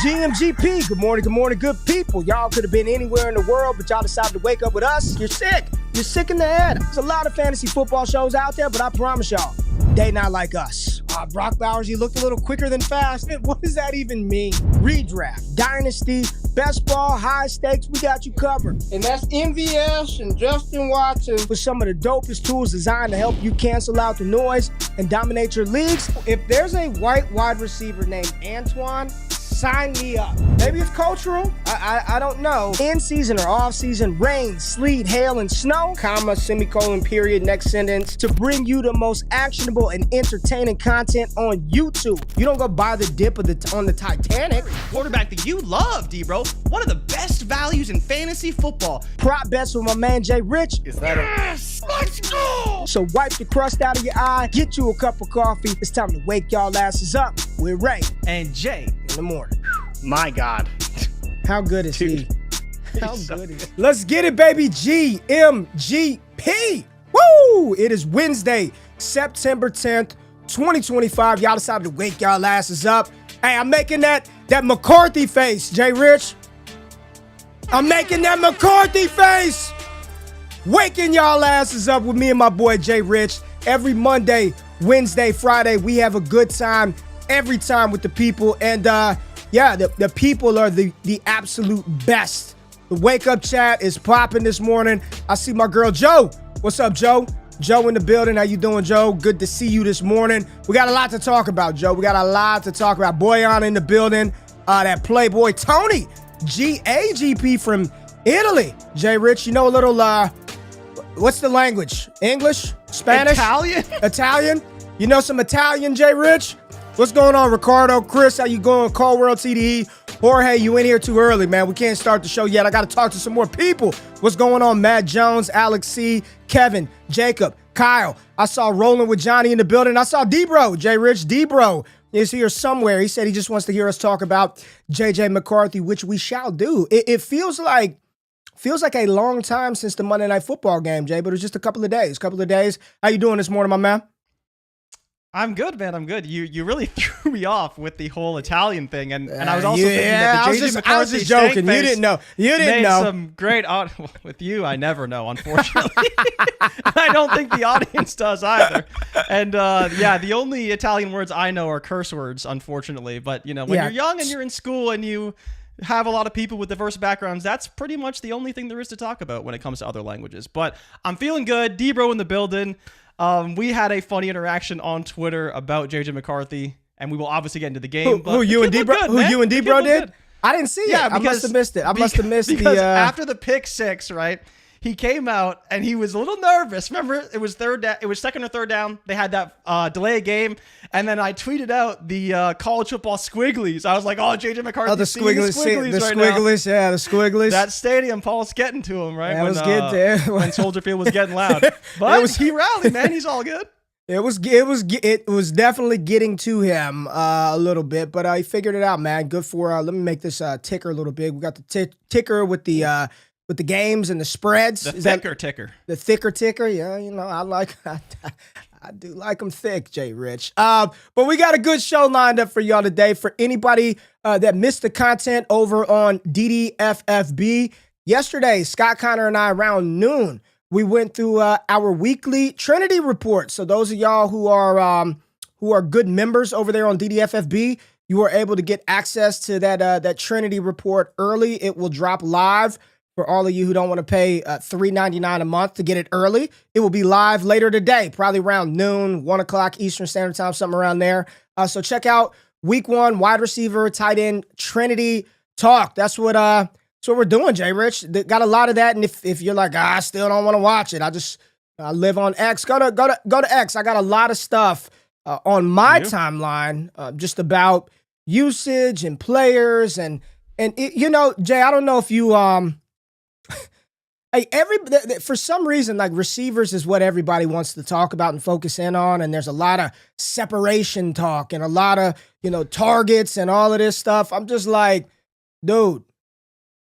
GMGP, good morning, good people. Y'all could have been anywhere in the world, but y'all decided to wake up with us. You're sick. You're sick in the head. There's a lot of fantasy football shows out there, but I promise y'all, they not like us. Brock Bowers, you looked a little quicker than fast. What does that even mean? Redraft, dynasty, best ball, high stakes, we got you covered. And that's MVS and Justin Watson with some of the dopest tools designed to help you cancel out the noise and dominate your leagues. If there's a white wide receiver named Antoine, sign me up. Maybe it's cultural. I don't know. In season or off season, rain, sleet, hail, and snow, comma, semicolon, period, next sentence, to bring you the most actionable and entertaining content on YouTube. You don't go buy the dip on the Titanic. Quarterback that you love, D-Bro. One of the best values in fantasy football. Prop bets with my man Jay Rich. Is that yes? Let's go! So wipe the crust out of your eye, get you a cup of coffee. It's time to wake y'all asses up. We're Ray and Jay in the morning. My God. How good is Dude. he? How good is he? Let's get it, baby. GMGP. Woo! It is Wednesday, September 10th, 2025. Y'all decided to wake y'all asses up. Hey, I'm making that McCarthy face, Jay Rich. I'm making that McCarthy face. Waking y'all asses up with me and my boy Jay Rich. Every Monday, Wednesday, Friday, we have a good time every time with the people. And yeah, the people are the absolute best. The wake up chat is popping this morning. I see my girl Joe. What's up, Joe? Joe in the building. How you doing, Joe? Good to see you this morning. We got a lot to talk about, Joe. We got a lot to talk about. Boyan in the building. That Playboy Tony, GAGP from Italy. Jay Rich, you know a little, what's the language? English? Spanish? Italian? You know some Italian, Jay Rich? What's going on, Ricardo? Chris, how you going? Call World TDE. Jorge, you in here too early, man. We can't start the show yet. I got to talk to some more people. What's going on? Matt Jones, Alex C, Kevin, Jacob, Kyle. I saw Rolling with Johnny in the building. I saw D-Bro, Jay Rich. D-Bro is here somewhere. He said he just wants to hear us talk about JJ McCarthy, which we shall do. It feels like a long time since the Monday Night Football game, Jay, but it was just a couple of days. How you doing this morning, my man? I'm good, man. I'm good. You really threw me off with the whole Italian thing, and I was also thinking that the JJ McCarthy I was just joking. You didn't know. Some great with you. I never know, unfortunately. I don't think the audience does either. And yeah, the only Italian words I know are curse words, unfortunately. But you know, when you're young and you're in school and you have a lot of people with diverse backgrounds, that's pretty much the only thing there is to talk about when it comes to other languages. But I'm feeling good. D-Bro in the building. We had a funny interaction on Twitter about JJ McCarthy, and we will obviously get into the game. Who you and D-Bro did? Good. I didn't see it. I must have missed it. I must have missed because after the pick six, right? He came out and he was a little nervous. Remember, it was second or third down. They had that delay of game, and then I tweeted out the college football squigglies. I was like, "Oh, JJ McCarthy, the squigglies right now. Yeah, the squigglies. That stadium, Paul's getting to him, right? That was good there when Soldier Field was getting loud. But he rallied, man. He's all good. It was definitely getting to him a little bit, but he figured it out, man. Good for. Let me make this ticker a little big. We got the ticker with the games and the spreads. The thicker ticker. The thicker ticker. Yeah, you know, I do like them thick, Jay Rich. But we got a good show lined up for y'all today. For anybody that missed the content over on DDFFB, yesterday, Scott Connor and I, around noon, we went through our weekly Trinity report. So those of y'all who are good members over there on DDFFB, you are able to get access to that Trinity report early. It will drop live. For all of you who don't want to pay $3.99 a month to get it early, it will be live later today, probably around noon, 1 o'clock Eastern Standard Time, something around there. So check out Week 1 wide receiver, tight end, Trinity talk. That's what we're doing, Jay Rich. They got a lot of that, and if you're like, I still don't want to watch it, I live on X. Go to X. I got a lot of stuff on my timeline just about usage and players and you know, Jay. I don't know if you Hey, for some reason, like receivers is what everybody wants to talk about and focus in on, and there's a lot of separation talk and a lot of, you know, targets and all of this stuff. I'm just like, dude,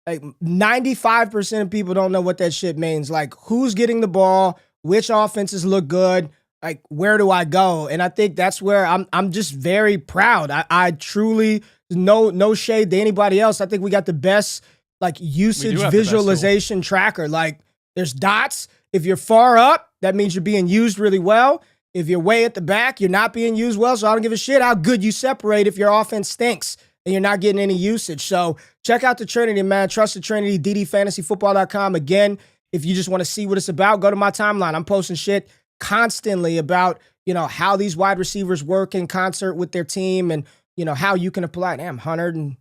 like 95% of people don't know what that shit means. Like, who's getting the ball? Which offenses look good? Like, where do I go? And I think that's where I'm just very proud. I truly no shade to anybody else. I think we got the best like usage visualization tracker. Like there's dots. If you're far up, that means you're being used really well. If you're way at the back, you're not being used well. So I don't give a shit how good you separate if your offense stinks and you're not getting any usage. So check out the Trinity, man. Trust the Trinity, ddfantasyfootball.com. Again, if you just want to see what it's about, go to my timeline. I'm posting shit constantly about, how these wide receivers work in concert with their team and, how you can apply. Damn, 100 and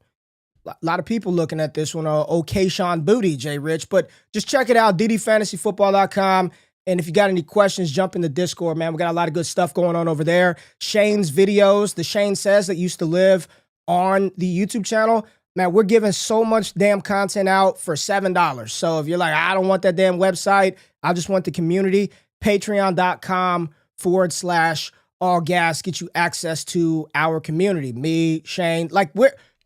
a lot of people looking at this one. Okay, Sean Booty, Jay Rich. But just check it out, ddfantasyfootball.com. And if you got any questions, jump in the Discord, man. We got a lot of good stuff going on over there. Shane's videos, the Shane Says that used to live on the YouTube channel. Man, we're giving so much damn content out for $7. So if you're like, I don't want that damn website, I just want the community, patreon.com/allgas, get you access to our community. Me, Shane, like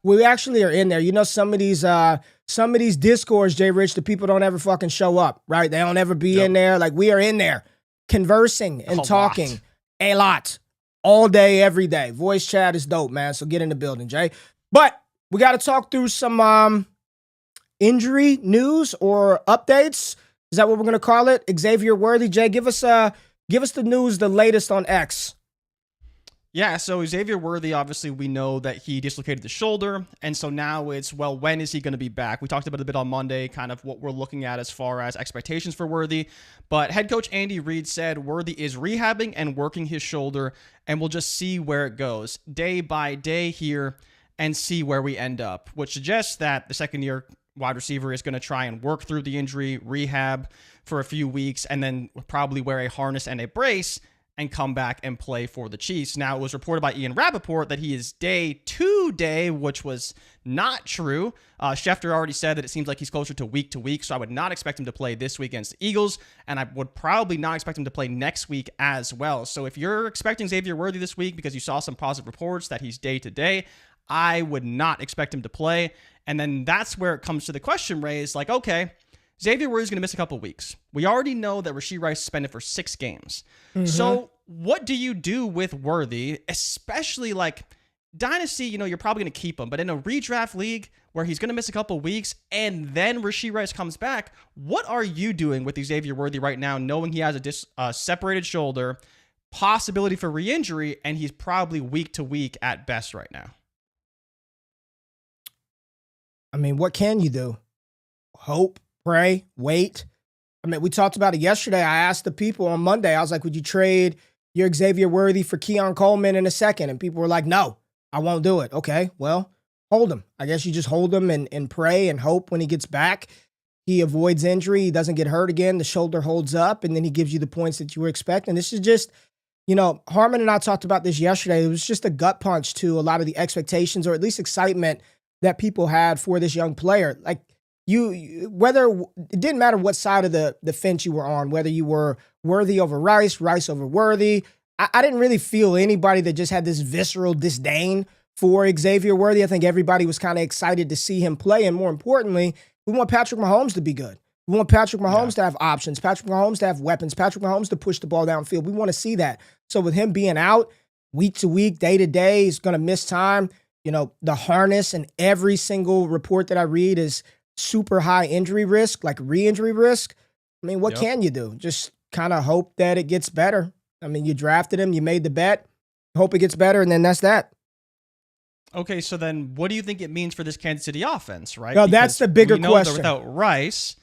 we actually are in there. Some of these Discords, Jay Rich, the people don't ever fucking show up, right? They don't ever be in there. Like we are in there conversing and talking a lot all day, every day. Voice chat is dope, man. So get in the building, Jay. But we got to talk through some injury news or updates. Is that what we're going to call it? Xavier Worthy, Jay, give us the news, the latest on X. Yeah, so Xavier Worthy, obviously, we know that he dislocated the shoulder, and so now it's, well, when is he going to be back? We talked about it a bit on Monday, kind of what we're looking at as far as expectations for Worthy, but head coach Andy Reid said Worthy is rehabbing and working his shoulder, and we'll just see where it goes day by day here and see where we end up, which suggests that the second-year wide receiver is going to try and work through the injury, rehab for a few weeks, and then probably wear a harness and a brace and come back and play for the Chiefs. Now, it was reported by Ian Rappaport that he is day-to-day, which was not true. Schefter already said that it seems like he's closer to week, so I would not expect him to play this week against the Eagles, and I would probably not expect him to play next week as well. So if you're expecting Xavier Worthy this week because you saw some positive reports that he's day-to-day, I would not expect him to play. And then that's where it comes to the question raised, like, okay, Xavier Worthy's going to miss a couple weeks. We already know that Rashee Rice suspended for 6 games. Mm-hmm. So what do you do with Worthy, especially like Dynasty, you're probably going to keep him. But in a redraft league where he's going to miss a couple weeks and then Rashee Rice comes back, what are you doing with Xavier Worthy right now, knowing he has a separated shoulder, possibility for re-injury, and he's probably week to week at best right now? I mean, what can you do? Hope, pray, wait. I mean, we talked about it yesterday. I asked the people on Monday, I was like, would you trade your Xavier Worthy for Keon Coleman in a second? And people were like, no, I won't do it. Okay, well, hold him. I guess you just hold him and pray and hope when he gets back, he avoids injury, he doesn't get hurt again, the shoulder holds up, and then he gives you the points that you were expecting. This is just, Harmon and I talked about this yesterday. It was just a gut punch to a lot of the expectations, or at least excitement that people had for this young player. Like whether it didn't matter what side of the fence you were on, whether you were Worthy over Rice, Rice over Worthy. I didn't really feel anybody that just had this visceral disdain for Xavier Worthy. I think everybody was kind of excited to see him play. And more importantly, we want Patrick Mahomes to be good. We want Patrick Mahomes to have options, Patrick Mahomes to have weapons, Patrick Mahomes to push the ball downfield. We want to see that. So with him being out week to week, day to day, he's going to miss time. The harness and every single report that I read is super high injury risk, like re-injury risk. I mean, what can you do? Just kind of hope that it gets better. I mean, you drafted him, you made the bet, hope it gets better, and then that's that. Okay, so then what do you think it means for this Kansas City offense, right? No, that's the bigger question. Without Rice,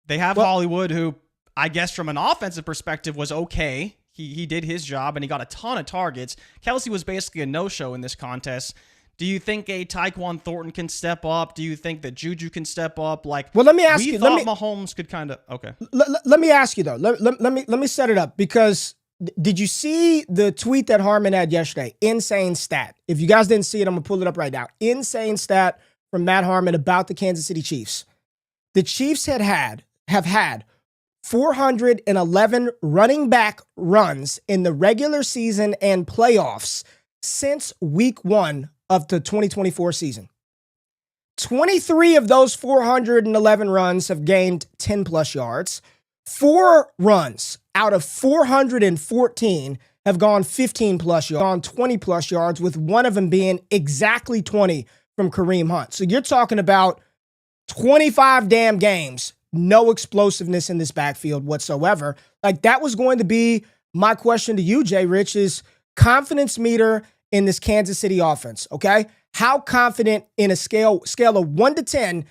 they have Hollywood, who I guess from an offensive perspective was okay. He did his job, and he got a ton of targets. Kelce was basically a no-show in this contest. Do you think a Tyquan Thornton can step up? Do you think that JuJu can step up? Like, well, let me ask you. Thought Mahomes could kind of okay. Let me ask you though. Let me set it up, because did you see the tweet that Harmon had yesterday? Insane stat. If you guys didn't see it, I'm gonna pull it up right now. Insane stat from Matt Harmon about the Kansas City Chiefs. The Chiefs have had 411 running back runs in the regular season and playoffs since week 1 of the 2024 season. 23 of those 411 runs have gained 10 plus yards. 4 runs out of 414 have gone 15 plus yards, gone 20 plus yards, with one of them being exactly 20 from Kareem Hunt. So you're talking about 25 damn games, no explosiveness in this backfield whatsoever. Like, that was going to be my question to you, Jay Rich, is confidence meter in this Kansas City offense, okay? How confident in a scale of 1 to 10,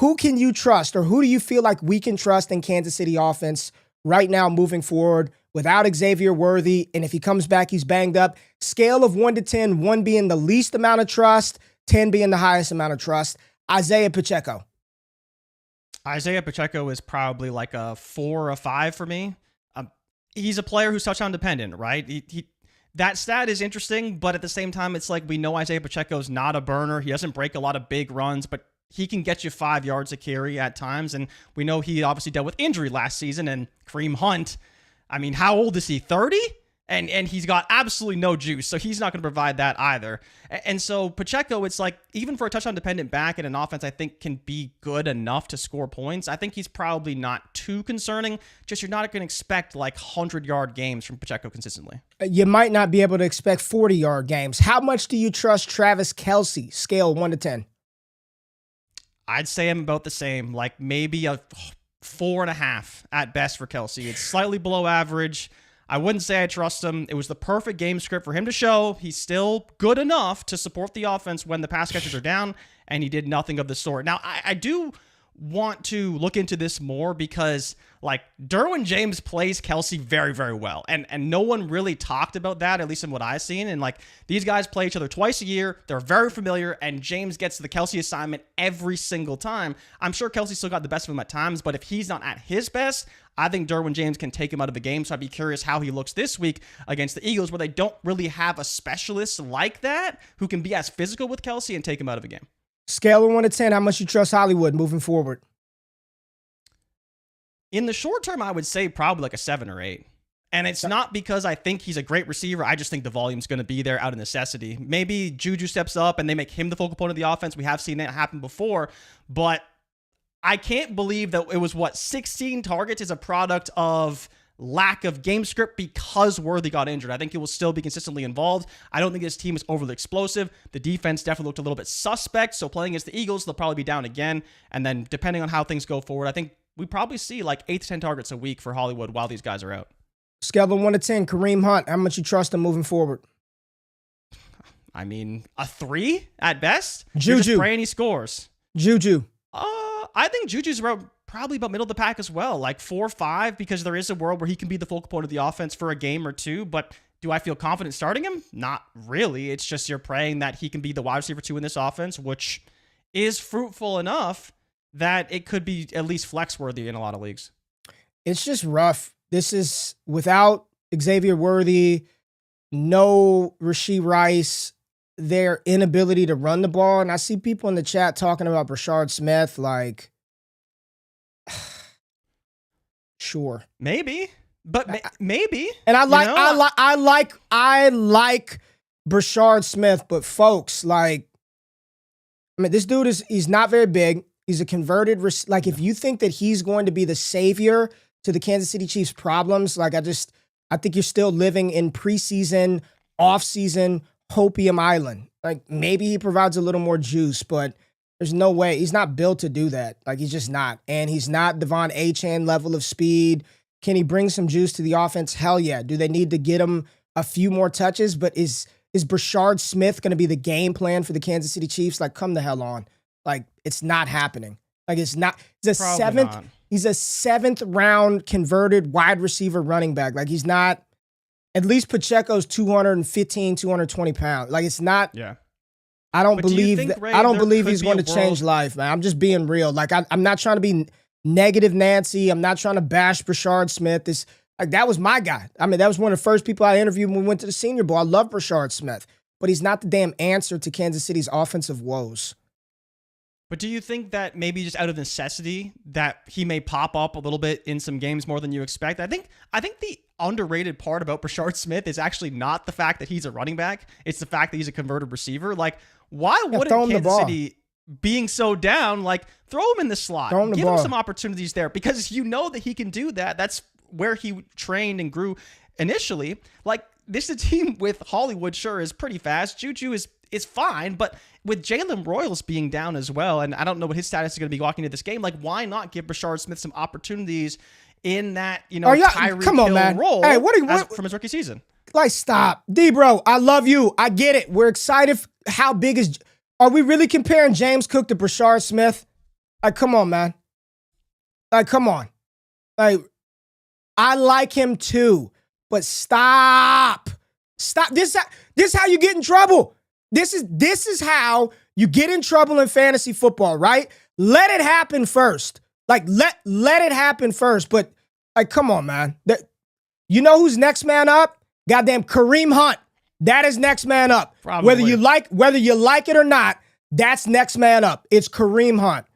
who can you trust, or who do you feel like we can trust in Kansas City offense right now moving forward without Xavier Worthy? And if he comes back, he's banged up. Scale of 1 to 10, 1 being the least amount of trust, 10 being the highest amount of trust. Isaiah Pacheco. Isaiah Pacheco is probably like a 4 or a 5 for me. He's a player who's touchdown dependent, right? That stat is interesting, but at the same time, it's like we know Isaiah Pacheco is not a burner. He doesn't break a lot of big runs, but he can get you 5 yards a carry at times. And we know he obviously dealt with injury last season. And Kareem Hunt, I mean, how old is he? 30? And he's got absolutely no juice, so he's not going to provide that either. And so Pacheco, it's like, even for a touchdown-dependent back in an offense I think can be good enough to score points, I think he's probably not too concerning. Just you're not going to expect like 100-yard games from Pacheco consistently. You might not be able to expect 40-yard games. How much do you trust Travis Kelce, scale 1 to 10? I'd say I'm about the same, like maybe a 4.5 at best for Kelce. It's slightly below average. I wouldn't say I trust him. It was the perfect game script for him to show he's still good enough to support the offense when the pass catchers are down, and he did nothing of the sort. Now, I do want to look into this more because, like, Derwin James plays Kelce very, very well, and no one really talked about that, at least in what I've seen. And, like, these guys play each other twice a year. They're very familiar, and James gets the Kelce assignment every single time. I'm sure Kelce still got the best of him at times, but if he's not at his best, I think Derwin James can take him out of the game. So I'd be curious how he looks this week against the Eagles, where they don't really have a specialist like that who can be as physical with Kelce and take him out of the game. Scale of 1 to 10, how much you trust Hollywood moving forward? In the short term, I would say probably like a 7 or 8. And it's not because I think he's a great receiver. I just think the volume's going to be there out of necessity. Maybe JuJu steps up and they make him the focal point of the offense. We have seen that happen before. But I can't believe that it was, 16 targets is a product of lack of game script because Worthy got injured. I think he will still be consistently involved. I don't think this team is overly explosive. The defense definitely looked a little bit suspect. So playing against the Eagles, they'll probably be down again. And then depending on how things go forward, I think we probably see like 8 to 10 targets a week for Hollywood while these guys are out. Scale of 1 to 10, Kareem Hunt, how much you trust him moving forward? I mean, a 3 at best. JuJu. You're just praying he scores. JuJu. I think JuJu's probably about middle of the pack as well, like 4 or 5, because there is a world where he can be the focal point of the offense for a game or two. But do I feel confident starting him? Not really. It's just you're praying that he can be the wide receiver 2 in this offense, which is fruitful enough that it could be at least flex worthy in a lot of leagues. It's just rough. This is without Xavier Worthy, no Rashee Rice, their inability to run the ball. And I see people in the chat talking about Brashard Smith, like, sure. Maybe, but maybe. And I like Brashard Smith, but folks, like, I mean, this dude he's not very big. He's a converted, like, if you think that he's going to be the savior to the Kansas City Chiefs' problems, like, I think you're still living in preseason, off-season, Hopium Island. Like, maybe he provides a little more juice, but there's no way. He's not built to do that. Like, he's just not. And he's not Devon Achane level of speed. Can he bring some juice to the offense? Hell yeah. Do they need to get him a few more touches? But is Brashard Smith going to be the game plan for the Kansas City Chiefs? Like, come the hell on. Like, it's not happening. Like, it's not. He's a 7th round converted wide receiver running back. Like, he's not. At least Pacheco's 215, 220 pounds. Like, it's not. Yeah. I don't believe he's going to be change life, man. I'm just being real. Like, I'm not trying to be negative Nancy. I'm not trying to bash Brashard Smith. That was my guy. I mean, that was one of the first people I interviewed when we went to the Senior Bowl. I love Brashard Smith, but he's not the damn answer to Kansas City's offensive woes. But do you think that maybe just out of necessity that he may pop up a little bit in some games more than you expect? I think the underrated part about Brashard Smith is actually not the fact that he's a running back. It's the fact that he's a converted receiver. Like, why wouldn't Kansas City, being so down, like, throw him in the slot, give him some opportunities there, because you know that he can do that. That's where he trained and grew initially. Like, this is a team with Hollywood, sure, is pretty fast. JuJu is is fine. But with Jalen Royals being down as well, and I don't know what his status is going to be walking into this game, like why not give Brashard Smith some opportunities in that, Tyreek Hill role from his rookie season? Like, stop. D-Bro, I love you. I get it. We're excited. How big is... Are we really comparing James Cook to Brashard Smith? Like, come on, man. Like, come on. Like, I like him too, but stop. Stop. This is how you get in trouble. This is how you get in trouble in fantasy football, right? Let it happen first. Like, let it happen first. But, like, come on, man. You know who's next man up? Goddamn Kareem Hunt. That is next man up. Probably. Whether you like it or not, that's next man up. It's Kareem Hunt.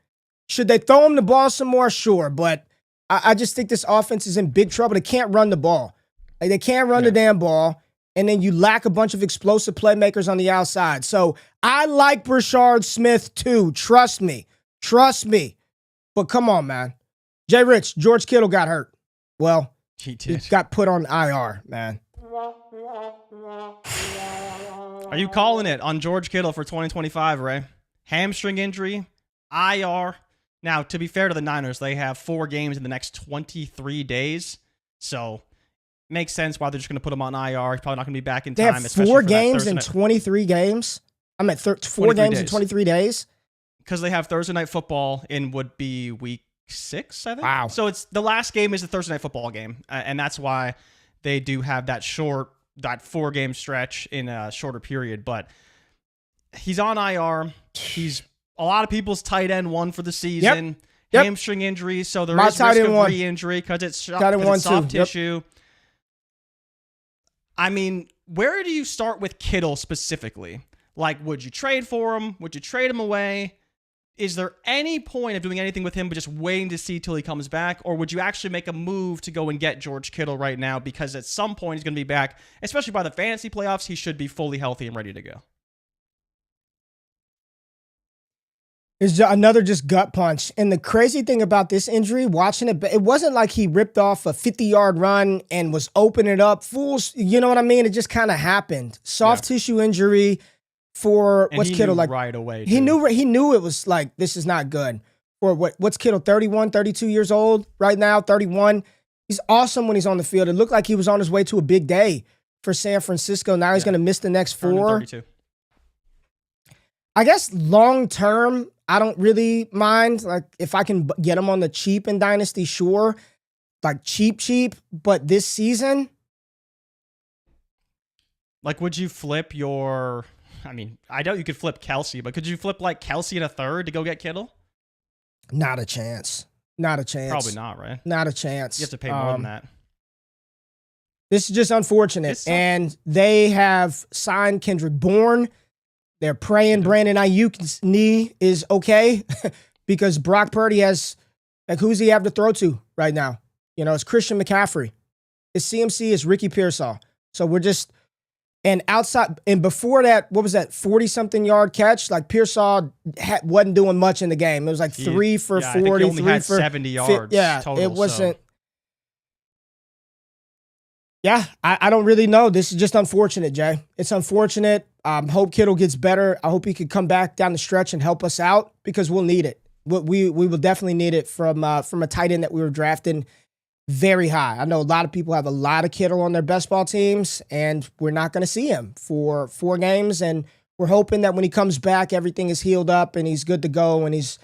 Should they throw him the ball some more? Sure. But I just think this offense is in big trouble. They can't run the ball. Like, they can't run the damn ball. And then you lack a bunch of explosive playmakers on the outside. So I like Brashard Smith too. Trust me. But come on, man. Jay Rich, George Kittle got hurt. Well, he got put on IR, man. Are you calling it on George Kittle for 2025, Ray? Hamstring injury, IR. Now, to be fair to the Niners, they have 4 games in the next 23 days. So, makes sense why they're just going to put him on IR. He's probably not going to be back in time. They have 4 games in 23 games? I'm at 4 games in 23 days? Because they have Thursday Night Football in would be week 6, I think. Wow. So, it's the last game is the Thursday Night Football game. And that's why they do have that 4-game stretch in a shorter period. But he's on IR. He's a lot of people's tight end 1 for the season. Yep. Hamstring injury, so there is risk of re-injury because it's soft tissue. I mean, where do you start with Kittle specifically? Like, would you trade for him? Would you trade him away? Is there any point of doing anything with him but just waiting to see till he comes back? Or would you actually make a move to go and get George Kittle right now? Because at some point he's going to be back, especially by the fantasy playoffs, he should be fully healthy and ready to go. It's another just gut punch. And the crazy thing about this injury, watching it wasn't like he ripped off a 50-yard run and was opening it up. Fools, you know what I mean? It just kind of happened. Soft tissue injury for what's Kittle like right away. He knew it was like, this is not good. For what's Kittle, 31, 32 years old right now, 31. He's awesome when he's on the field. It looked like he was on his way to a big day for San Francisco. Now he's going to miss the next 4. 32. I guess long term, I don't really mind. Like, if I can get him on the cheap in Dynasty, sure. Like, cheap. But this season, like, would you flip your... I mean, I doubt you could flip Kelce, but could you flip, like, Kelce in a third to go get Kittle? Not a chance. Probably not, right? Not a chance. You have to pay more than that. This is just unfortunate. And they have signed Kendrick Bourne. They're praying Brandon Ayuk's knee is okay because Brock Purdy has, like, who's he have to throw to right now? It's Christian McCaffrey. His CMC is Ricky Pearsall. So we're just, and outside, and before that, what was that, 40-something yard catch? Like, Pearsall wasn't doing much in the game. It was like 3 for 40. I think he only had 70 yards total. It wasn't. So. Yeah, I don't really know. This is just unfortunate, Jay. It's unfortunate. Hope Kittle gets better. I hope he could come back down the stretch and help us out because we'll need it. We will definitely need it from a tight end that we were drafting very high. I know a lot of people have a lot of Kittle on their best ball teams, and we're not going to see him for 4 games. And we're hoping that when he comes back, everything is healed up and he's good to go and he's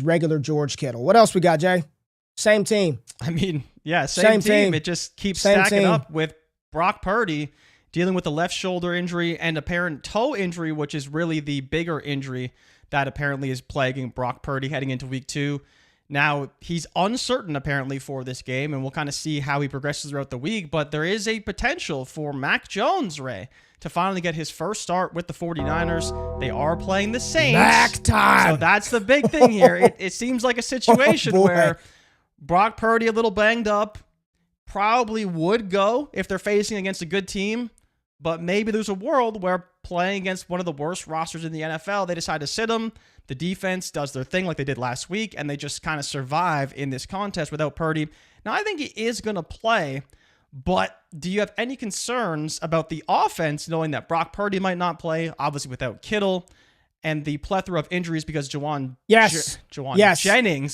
regular George Kittle. What else we got, Jay? Same team. I mean, yeah, same team. It just keeps stacking up with Brock Purdy dealing with a left shoulder injury and apparent toe injury, which is really the bigger injury that apparently is plaguing Brock Purdy heading into week 2. Now, he's uncertain apparently for this game, and we'll kind of see how he progresses throughout the week, but there is a potential for Mac Jones, Ray, to finally get his first start with the 49ers. They are playing the Saints. Mac time! So that's the big thing here. It seems like a situation where Brock Purdy, a little banged up, probably would go if they're facing against a good team, but maybe there's a world where playing against one of the worst rosters in the NFL, they decide to sit him. The defense does their thing like they did last week, and they just kind of survive in this contest without Purdy. Now, I think he is going to play, But do you have any concerns about the offense, knowing that Brock Purdy might not play, obviously without Kittle, and the plethora of injuries because Jennings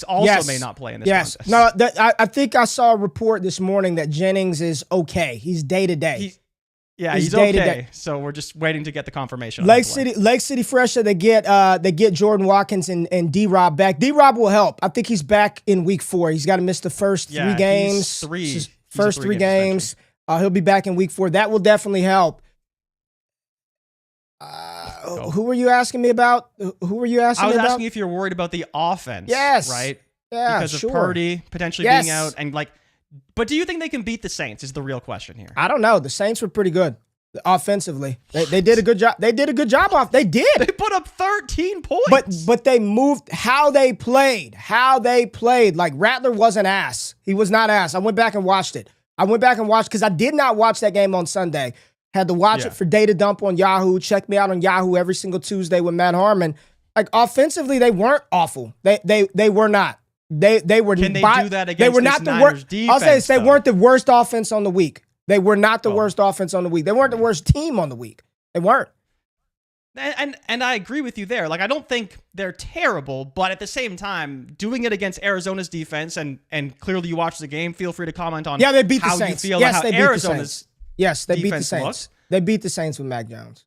also may not play in this contest? No, I think I saw a report this morning that Jennings is okay. He's day-to-day. He's okay. So we're just waiting to get the confirmation. Lake City Fresher, they get Jordan Watkins and D-Rob back. D-Rob will help. I think he's back in week 4. He's got to miss the first 3 games. First 3 games. He'll be back in week 4. That will definitely help. Who were you asking me about? I was asking if you're worried about the offense. Yes. Right? Yeah, because of Purdy potentially being out. But do you think they can beat the Saints is the real question here. I don't know. The Saints were pretty good offensively. They did a good job. They did a good job off. They did. They put up 13 points. But they moved how they played. Like Rattler wasn't ass. He was not ass. I went back and watched it. Because I did not watch that game on Sunday. Had to watch it for data dump on Yahoo. Check me out on Yahoo every single Tuesday with Matt Harmon. Like offensively, they weren't awful. They were not. They were. Can they do that against they were not the worst defense? I'll say this, they weren't the worst offense on the week. They were not the worst offense on the week. They weren't the worst team on the week. They weren't. And I agree with you there. Like, I don't think they're terrible, but at the same time, doing it against Arizona's defense, and clearly you watched the game, feel free to comment on they beat the how Saints. you feel about how Arizona's they beat the Saints. Looks. They beat the Saints with Mac Jones.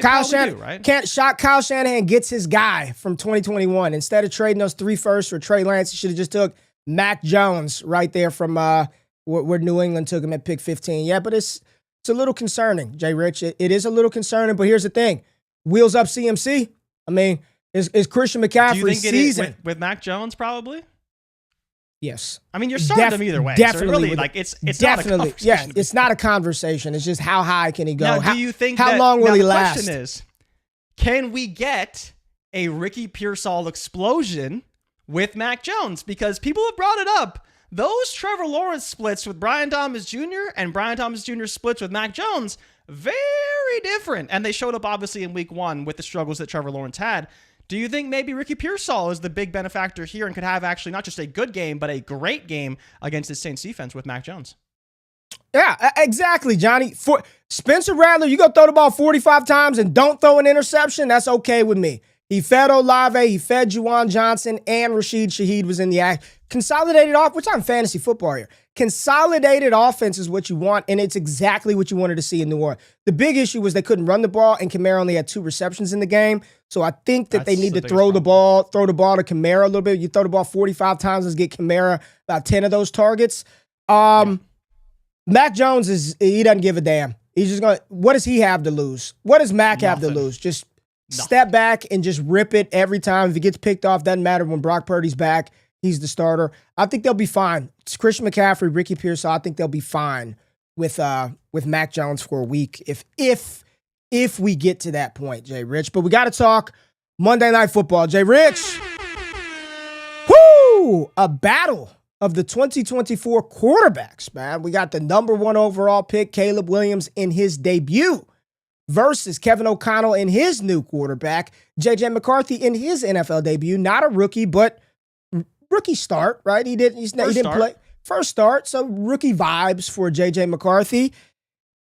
Kyle Shanahan gets his guy from 2021. Instead of trading those 3 firsts for Trey Lance, he should have just took Mac Jones right there from where New England took him at pick 15. Yeah, but it's a little concerning, Jay Rich. It is a little concerning, but here's the thing. Wheels up CMC. I mean, is Christian McCaffrey's season. With Mac Jones, probably? Yes. I mean, you're starting them either way. Definitely. So it's definitely not a conversation. It's not a conversation. It's just how high can he go? Now, do you think how long will he last? The question is, can we get a Ricky Pearsall explosion with Mac Jones? Because people have brought it up. Those Trevor Lawrence splits with Brian Thomas Jr. and Brian Thomas Jr. splits with Mac Jones, very different. And they showed up obviously in week 1 with the struggles that Trevor Lawrence had. Do you think maybe Ricky Pearsall is the big benefactor here and could have actually not just a good game, but a great game against the Saints defense with Mac Jones? Yeah, exactly, Johnny. For Spencer Rattler, you go throw the ball 45 times and don't throw an interception, that's okay with me. He fed Olave, he fed Juwan Johnson, and Rashid Shaheed was in the act. Consolidated off, we're talking fantasy football here. Consolidated offense is what you want, and it's exactly what you wanted to see in New Orleans. The big issue was they couldn't run the ball, and Kamara only had 2 receptions in the game. So I think that they need to throw the ball to Kamara a little bit. You throw the ball 45 times, let's get Kamara about 10 of those targets. Mac Jones he doesn't give a damn. He's just going to, what does he have to lose? What does Mac have to lose? Just step back and just rip it every time. If he gets picked off, doesn't matter. When Brock Purdy's back, he's the starter. I think they'll be fine. It's Christian McCaffrey, Ricky Pearsall. I think they'll be fine with Mac Jones for a week if we get to that point, Jay Rich. But we got to talk Monday Night Football, Jay Rich. Woo! A battle of the 2024 quarterbacks, man. We got the number 1 overall pick, Caleb Williams, in his debut versus Kevin O'Connell in his new quarterback, JJ McCarthy in his NFL debut. Not a rookie, but rookie start, right? He didn't play first start, so rookie vibes for JJ McCarthy.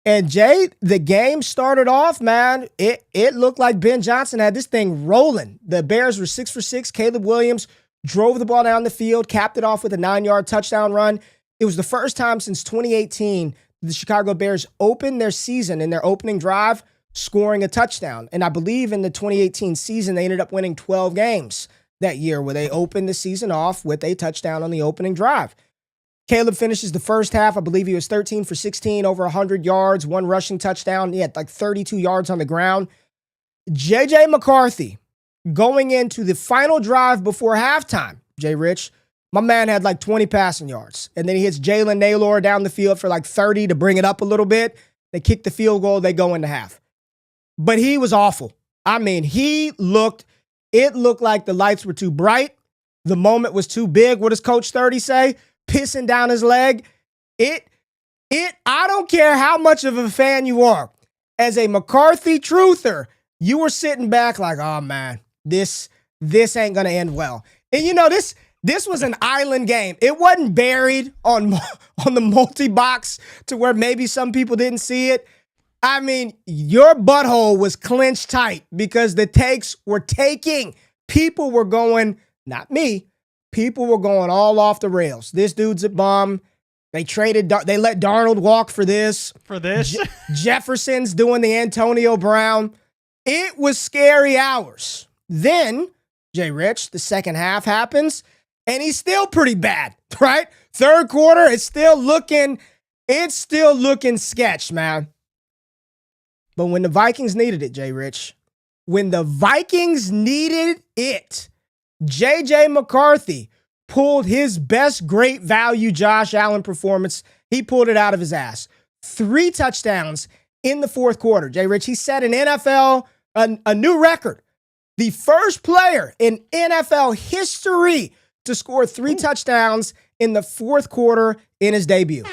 And Jay, the game started off, man. It looked like Ben Johnson had this thing rolling. The Bears were 6 for 6. Caleb Williams drove the ball down the field, capped it off with a 9-yard touchdown run. It was the first time since 2018 the Chicago Bears opened their season in their opening drive scoring a touchdown. And I believe in the 2018 season, they ended up winning 12 games that year where they opened the season off with a touchdown on the opening drive. Caleb finishes the first half. I believe he was 13 for 16, over 100 yards, 1 rushing touchdown. He had like 32 yards on the ground. JJ McCarthy, going into the final drive before halftime, Jay Rich, my man had like 20 passing yards. And then he hits Jalen Naylor down the field for like 30 to bring it up a little bit. They kick the field goal. They go into half. But he was awful. I mean, it looked like the lights were too bright. The moment was too big. What does Coach 30 say? Pissing down his leg. I don't care how much of a fan you are. As a McCarthy truther, you were sitting back like, oh man, this ain't gonna end well. And you know, this This was an island game. It wasn't buried on the multi-box to where maybe some people didn't see it. I mean, your butthole was clenched tight because the takes were taking. People were going, not me, people were going all off the rails. This dude's a bum. They let Darnold walk for this. Jefferson's doing the Antonio Brown. It was scary hours. Then, Jay Rich, the second half happens, and he's still pretty bad, right? Third quarter, it's still looking sketch, man. But when the Vikings needed it, Jay Rich, when the Vikings needed it, J.J. McCarthy pulled his best great value Josh Allen performance. He pulled it out of his ass. 3 touchdowns in the fourth quarter. Jay Rich, he set an NFL, a new record. The first player in NFL history to score 3 touchdowns in the fourth quarter in his debut.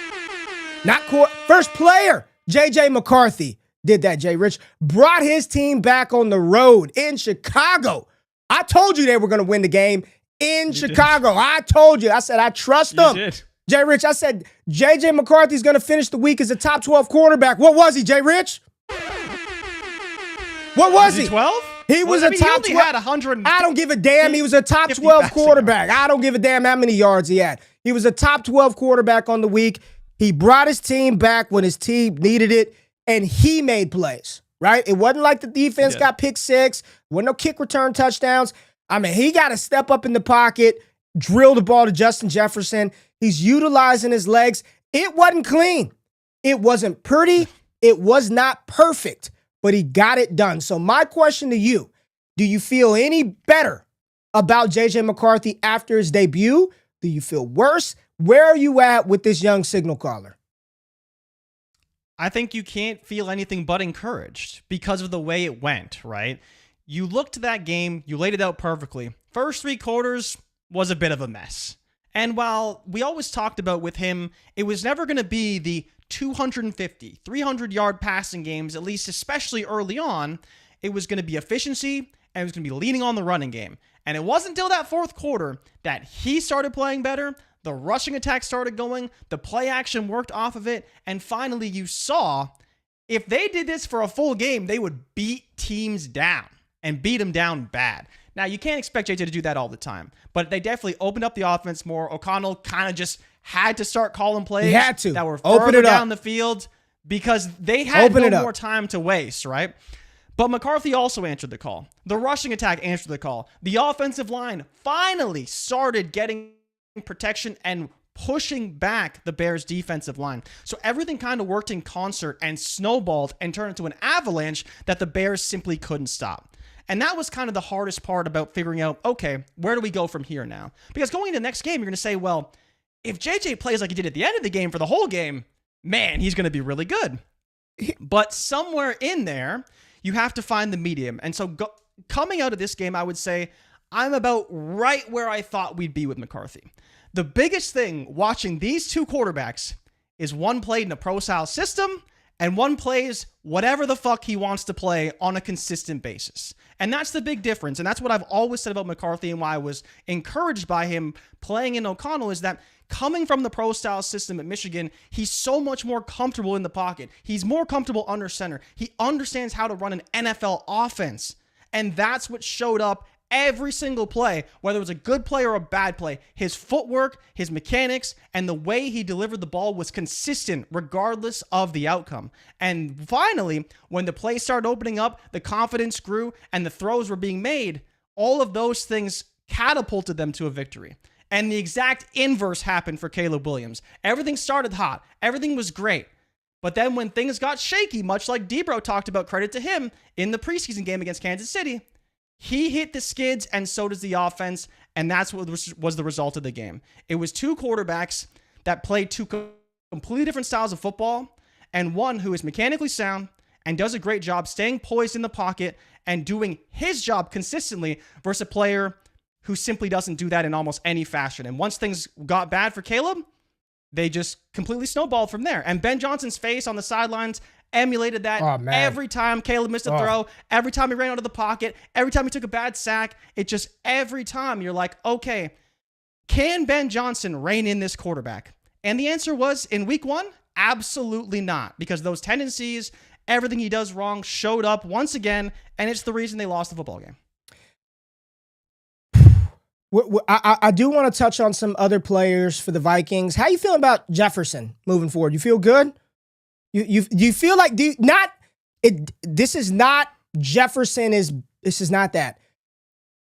First player, J.J. McCarthy did that, Jay Rich. Brought his team back on the road in Chicago. I told you they were going to win the game in Chicago. Did. I told you. I said, I trust them. Did. Jay Rich, I said, J.J. McCarthy's going to finish the week as a top 12 quarterback. What was he, Jay Rich? What was he? 12? He was a top 12. Had 100. I don't give a damn. He was a top 12 quarterback. I don't give a damn how many yards he had. He was a top 12 quarterback on the week. He brought his team back when his team needed it, and he made plays, right? It wasn't like the defense got pick 6. Wasn't no kick return touchdowns. I mean, he got to step up in the pocket, drill the ball to Justin Jefferson. He's utilizing his legs. It wasn't clean. It wasn't pretty. It was not perfect, but he got it done. So my question to you, do you feel any better about J.J. McCarthy after his debut? Do you feel worse? Where are you at with this young signal caller? I think you can't feel anything but encouraged because of the way it went, right? You looked at that game, you laid it out perfectly. First 3 quarters was a bit of a mess. And while we always talked about with him, it was never going to be the 250, 300-yard passing games, at least especially early on. It was going to be efficiency, and it was going to be leaning on the running game. And it wasn't until that fourth quarter that he started playing better, the rushing attack started going, the play action worked off of it, and finally you saw if they did this for a full game, they would beat teams down and beat them down bad. Now, you can't expect JJ to do that all the time, but they definitely opened up the offense more. O'Connell kind of just had to start calling plays that were further down the field because they had no more time to waste, right? But McCarthy also answered the call. The rushing attack answered the call. The offensive line finally started getting protection and pushing back the Bears' defensive line. So everything kind of worked in concert and snowballed and turned into an avalanche that the Bears simply couldn't stop. And that was kind of the hardest part about figuring out, okay, where do we go from here now? Because going into the next game, you're going to say, well, if JJ plays like he did at the end of the game for the whole game, man, he's going to be really good. But somewhere in there, you have to find the medium. And so coming out of this game, I would say I'm about right where I thought we'd be with McCarthy. The biggest thing watching these 2 quarterbacks is one played in a pro-style system and one plays whatever the fuck he wants to play on a consistent basis. And that's the big difference. And that's what I've always said about McCarthy and why I was encouraged by him playing in O'Connell is that coming from the pro-style system at Michigan, he's so much more comfortable in the pocket. He's more comfortable under center. He understands how to run an NFL offense. And that's what showed up every single play, whether it was a good play or a bad play. His footwork, his mechanics, and the way he delivered the ball was consistent regardless of the outcome. And finally, when the play started opening up, the confidence grew, and the throws were being made, all of those things catapulted them to a victory. And the exact inverse happened for Caleb Williams. Everything started hot. Everything was great. But then when things got shaky, much like Debro talked about, credit to him, in the preseason game against Kansas City, he hit the skids, and so does the offense, and that's what was the result of the game. It was 2 quarterbacks that played 2 completely different styles of football, and one who is mechanically sound and does a great job staying poised in the pocket and doing his job consistently versus a player who simply doesn't do that in almost any fashion. And once things got bad for Caleb, they just completely snowballed from there. And Ben Johnson's face on the sidelines emulated that every time Caleb missed a throw, every time he ran out of the pocket, every time he took a bad sack. It just, every time you're like, okay, can Ben Johnson rein in this quarterback? And the answer was, in week 1, absolutely not, because those tendencies, everything he does wrong showed up once again, and it's the reason they lost the football game. I do want to touch on some other players for the Vikings. How you feeling about Jefferson moving forward? You feel good? You feel like this is not Jefferson this is not that.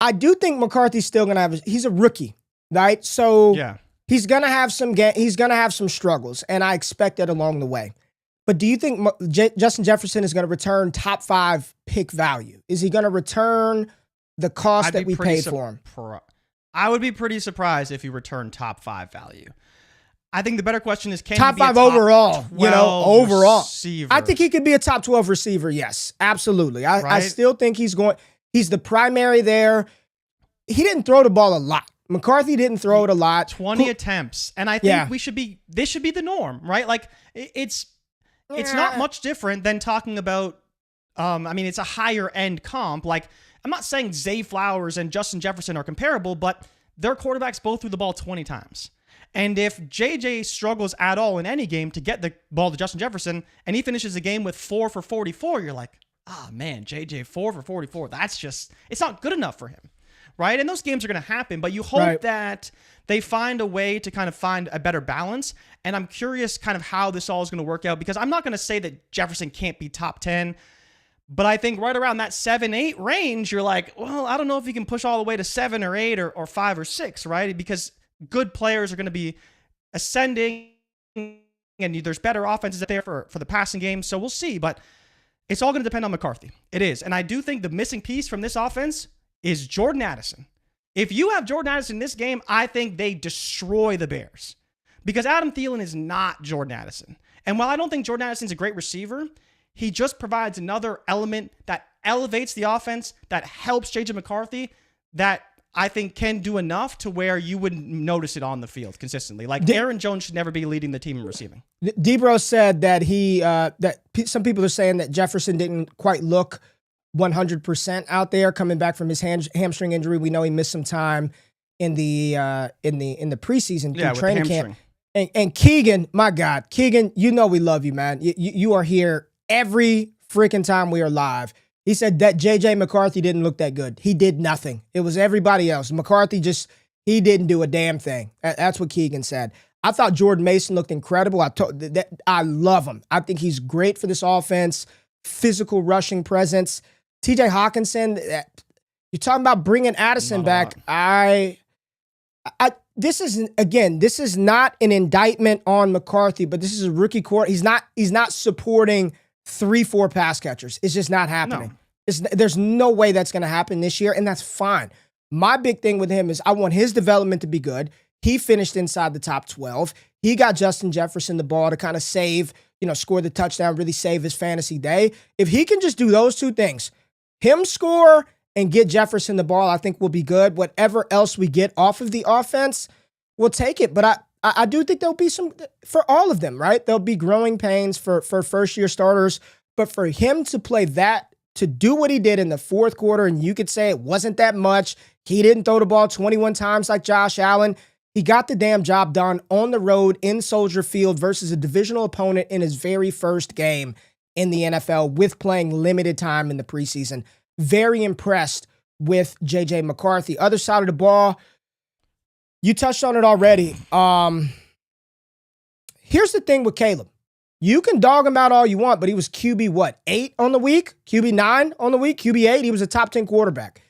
I do think McCarthy's still gonna he's a rookie, right? So yeah. He's gonna have some struggles, and I expect that along the way. But do you think Justin Jefferson is gonna return top 5 pick value? Is he gonna return the cost that we paid for him? I would be pretty surprised if he returned top 5 value. I think the better question is, can top he be 5 overall? Overall, receiver? I think he could be a top 12 receiver. Yes, absolutely. I still think he's the primary there. He didn't throw the ball a lot. McCarthy didn't throw it a lot. 20 attempts, and I think this should be the norm, right? Like it's not much different than talking about. It's a higher end comp. Like, I'm not saying Zay Flowers and Justin Jefferson are comparable, but their quarterbacks both threw the ball 20 times. And if JJ struggles at all in any game to get the ball to Justin Jefferson, and he finishes the game with 4 for 44, you're like, oh man, JJ 4 for 44. It's not good enough for him, right? And those games are going to happen, but you hope that they find a way to kind of find a better balance. And I'm curious kind of how this all is going to work out, because I'm not going to say that Jefferson can't be top 10. But I think right around that 7-8 range, you're like, well, I don't know if he can push all the way to 7 or 8 or 5 or 6, right? Because good players are going to be ascending, and there's better offenses out there for the passing game. So we'll see. But it's all going to depend on McCarthy. It is. And I do think the missing piece from this offense is Jordan Addison. If you have Jordan Addison in this game, I think they destroy the Bears. Because Adam Thielen is not Jordan Addison. And while I don't think Jordan Addison's a great receiver, he just provides another element that elevates the offense, that helps JJ McCarthy, that I think can do enough to where you wouldn't notice it on the field consistently. Like Aaron Jones should never be leading the team in receiving. Debro said that some people are saying that Jefferson didn't quite look 100% out there coming back from his hamstring injury. We know he missed some time in the preseason through training camp. And Keegan, my God, Keegan, you know we love you, man. You are here every freaking time we are live. He said that JJ McCarthy didn't look that good. He did nothing. It was everybody else. McCarthy he didn't do a damn thing. That's what Keegan said. I thought Jordan Mason looked incredible. I love him. I think he's great for this offense. Physical rushing presence. TJ Hawkinson, you're talking about bringing Addison back. This is not an indictment on McCarthy, but this is a rookie court. He's not supporting 3-4 pass catchers. It's just not happening. No. There's no way that's going to happen this year, and that's fine. My big thing with him is I want his development to be good. He finished inside the top 12. He got Justin Jefferson the ball to kind of score the touchdown, really save his fantasy day. If he can just do those two things, him score and get Jefferson the ball, I think we'll be good. Whatever else we get off of the offense, we'll take it. But I do think there'll be some, for all of them, right? There'll be growing pains for first-year starters. But for him to play to do what he did in the fourth quarter, and you could say it wasn't that much. He didn't throw the ball 21 times like Josh Allen. He got the damn job done on the road in Soldier Field versus a divisional opponent in his very first game in the NFL with playing limited time in the preseason. Very impressed with JJ McCarthy. Other side of the ball, you touched on it already. Here's the thing with Caleb. You can dog him out all you want, but he was QB 8 on the week? QB 9 on the week? QB 8? He was a top 10 quarterback.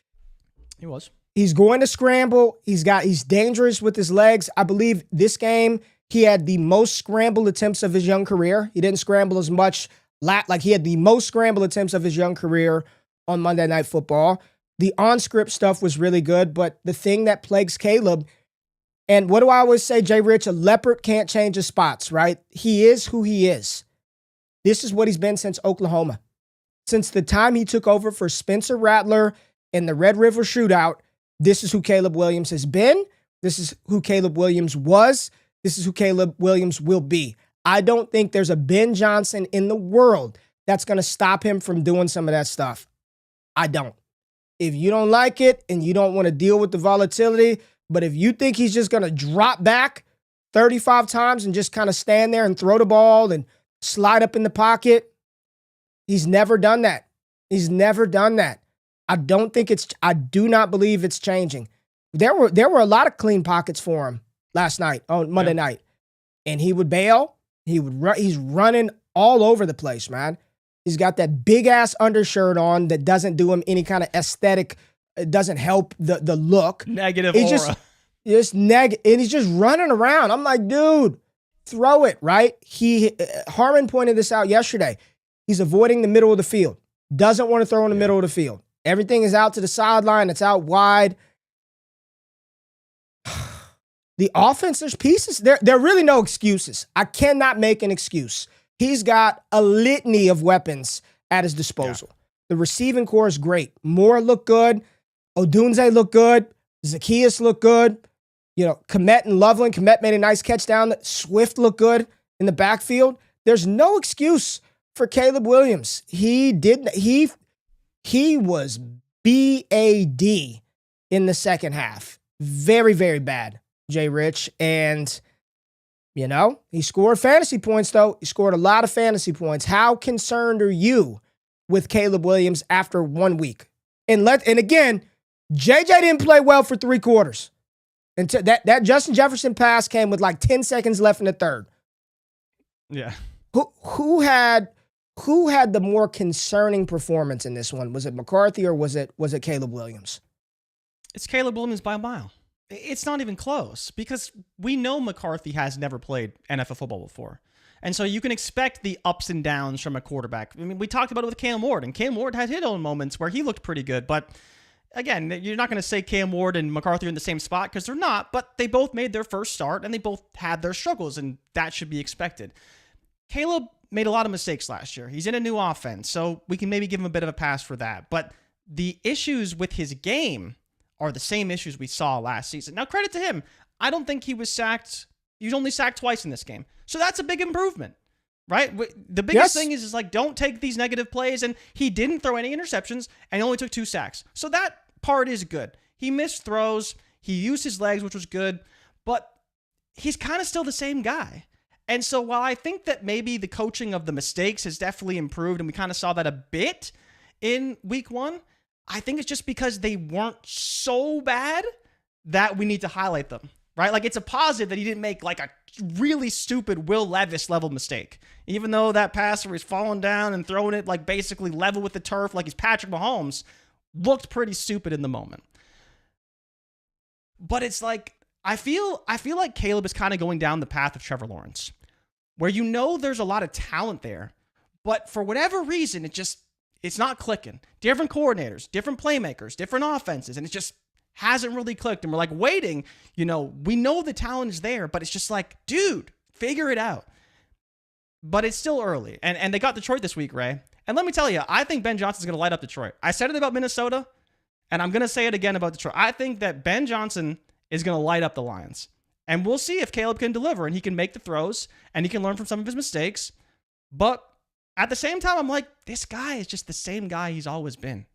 He was. He's going to scramble. He's dangerous with his legs. I believe this game, he had the most scramble attempts of his young career. He didn't scramble as much. He had the most scramble attempts of his young career on Monday Night Football. The on-script stuff was really good, but the thing that plagues Caleb, and what do I always say, Jay Rich? A leopard can't change his spots, right? He is who he is. This is what he's been since Oklahoma. Since the time he took over for Spencer Rattler in the Red River Shootout, this is who Caleb Williams has been. This is who Caleb Williams was. This is who Caleb Williams will be. I don't think there's a Ben Johnson in the world that's going to stop him from doing some of that stuff. I don't. If you don't like it and you don't want to deal with the volatility, But if you think he's just going to drop back 35 times and just kind of stand there and throw the ball and slide up in the pocket, he's never done that. He's never done that. I do not believe it's changing. There were a lot of clean pockets for him last night, on Monday night. And he would bail. He's running all over the place, man. He's got that big ass undershirt on that doesn't do him any kind of aesthetic. It doesn't help the look. Negative he's aura. And he's just running around. I'm like, dude, throw it, right? Harmon pointed this out yesterday. He's avoiding the middle of the field. Doesn't want to throw in the middle of the field. Everything is out to the sideline. It's out wide. The offense, there's pieces. There are really no excuses. I cannot make an excuse. He's got a litany of weapons at his disposal. Yeah. The receiving core is great. Moore looked good. Odunze looked good. Zaccheaus looked good. Komet and Loveland. Komet made a nice catch down. Swift looked good in the backfield. There's no excuse for Caleb Williams. He was BAD in the second half. Very, very bad, Jay Rich. And, he scored fantasy points, though. He scored a lot of fantasy points. How concerned are you with Caleb Williams after 1 week? And again, JJ didn't play well for 3 quarters. And that Justin Jefferson pass came with like 10 seconds left in the third. Yeah. Who had the more concerning performance in this one? Was it McCarthy or was it Caleb Williams? It's Caleb Williams by a mile. It's not even close because we know McCarthy has never played NFL football before. And so you can expect the ups and downs from a quarterback. I mean, we talked about it with Cam Ward, and Cam Ward had his own moments where he looked pretty good. But again, you're not going to say Cam Ward and McCarthy are in the same spot because they're not, but they both made their first start and they both had their struggles, and that should be expected. Caleb made a lot of mistakes last year. He's in a new offense, so we can maybe give him a bit of a pass for that. But the issues with his game are the same issues we saw last season. Now, credit to him. I don't think he was sacked. He was only sacked twice in this game. So that's a big improvement, right? The biggest thing is like, don't take these negative plays. And he didn't throw any interceptions and he only took 2 sacks. So that part is good. He missed throws. He used his legs, which was good. But he's kind of still the same guy. And so while I think that maybe the coaching of the mistakes has definitely improved, and we kind of saw that a bit in week 1, I think it's just because they weren't so bad that we need to highlight them, right? Like, it's a positive that he didn't make like a really stupid Will Levis level mistake. Even though that pass where he's falling down and throwing it like basically level with the turf like he's Patrick Mahomes looked pretty stupid in the moment. But it's like, I feel like Caleb is kind of going down the path of Trevor Lawrence, where there's a lot of talent there, but for whatever reason, it's not clicking. Different coordinators, different playmakers, different offenses, and it just hasn't really clicked. And we're like waiting, we know the talent is there, but it's just like, dude, figure it out. But it's still early. And they got Detroit this week, Ray. And let me tell you, I think Ben Johnson's going to light up Detroit. I said it about Minnesota, and I'm going to say it again about Detroit. I think that Ben Johnson is going to light up the Lions. And we'll see if Caleb can deliver and he can make the throws and he can learn from some of his mistakes. But at the same time, I'm like, this guy is just the same guy he's always been.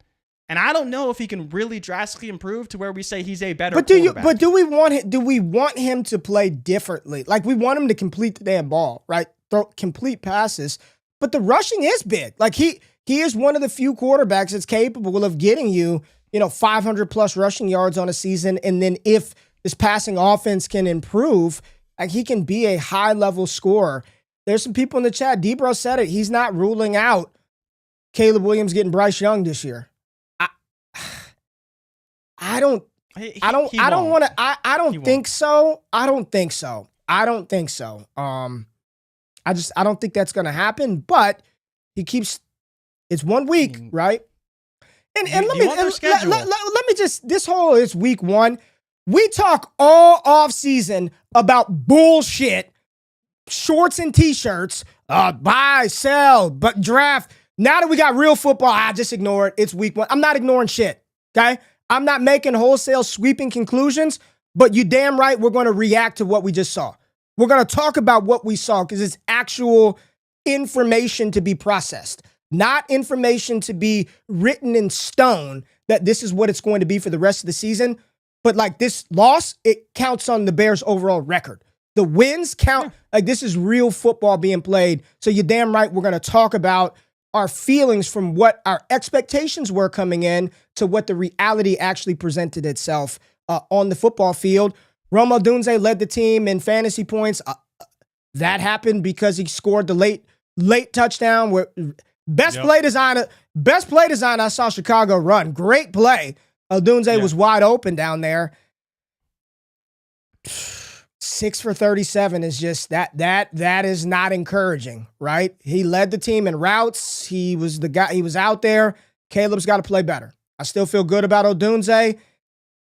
And I don't know if he can really drastically improve to where we say he's a better quarterback. But do we want him to play differently? Like, we want him to complete the damn ball, right? Throw complete passes. But the rushing is big. Like, he is one of the few quarterbacks that's capable of getting you, 500 plus rushing yards on a season. And then if this passing offense can improve, like, he can be a high level scorer. There's some people in the chat. Debro said it. He's not ruling out Caleb Williams getting Bryce Young this year. I don't think so. I don't think so. I don't think that's going to happen, but it's 1 week, right? And let me just, it's week 1. We talk all off season about bullshit, shorts and t-shirts, buy, sell, but draft. Now that we got real football, I just ignore it. It's week 1. I'm not ignoring shit. Okay. I'm not making wholesale sweeping conclusions, but you damn right we're going to react to what we just saw. We're going to talk about what we saw because it's actual information to be processed, not information to be written in stone that this is what it's going to be for the rest of the season. But like this loss, it counts on the Bears' overall record. The wins count. Like this is real football being played. So you're damn right. We're going to talk about our feelings from what our expectations were coming in to what the reality actually presented itself on the football field. Rome Odunze led the team in fantasy points. That happened because he scored the late touchdown. Where best play design I saw Chicago run. Great play. Odunze was wide open down there. 6 for 37 is just that is not encouraging, right? He led the team in routes. He was the guy. He was out there. Caleb's got to play better. I still feel good about Odunze.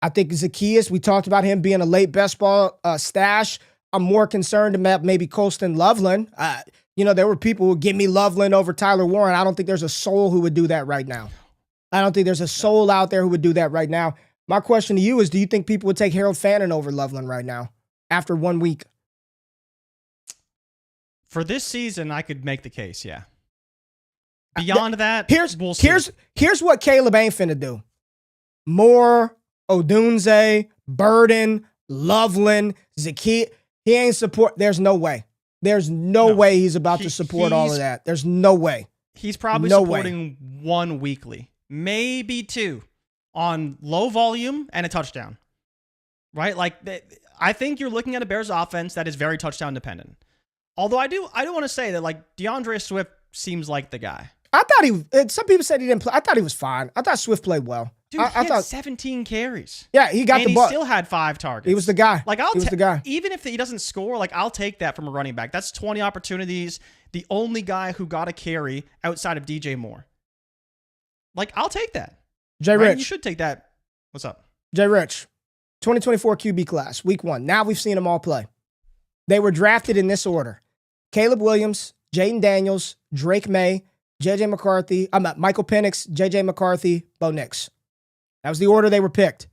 I think Zaccheaus, we talked about him being a late best ball stash. I'm more concerned about maybe Colston Loveland. There were people who would give me Loveland over Tyler Warren. I don't think there's a soul who would do that right now. I don't think there's a soul out there who would do that right now. My question to you is, do you think people would take Harold Fannin over Loveland right now after 1 week? For this season, I could make the case, yeah. Beyond that, we'll see. Here's what Caleb ain't finna do. Moore, Odunze, Burden, Loveland, Zaccheaus. He ain't support. There's no way. There's no way he's about to support all of that. There's no way. He's probably supporting one weekly, maybe two, on low volume and a touchdown. Right? Like, I think you're looking at a Bears offense that is very touchdown dependent. Although I do want to say that, like, DeAndre Swift seems like the guy. I thought some people said he didn't play. I thought he was fine. I thought Swift played well. Dude, he had 17 carries. Yeah, he got the ball. He still had 5 targets. He was the guy. Like, he was the guy. Even if he doesn't score, like, I'll take that from a running back. That's 20 opportunities. The only guy who got a carry outside of DJ Moore. Like, I'll take that. Jay Rich. You should take that. What's up? Jay Rich, 2024 QB class, week 1. Now we've seen them all play. They were drafted in this order: Caleb Williams, Jayden Daniels, Drake May, JJ McCarthy, Michael Penix, JJ McCarthy, Bo Nix. That was the order they were picked.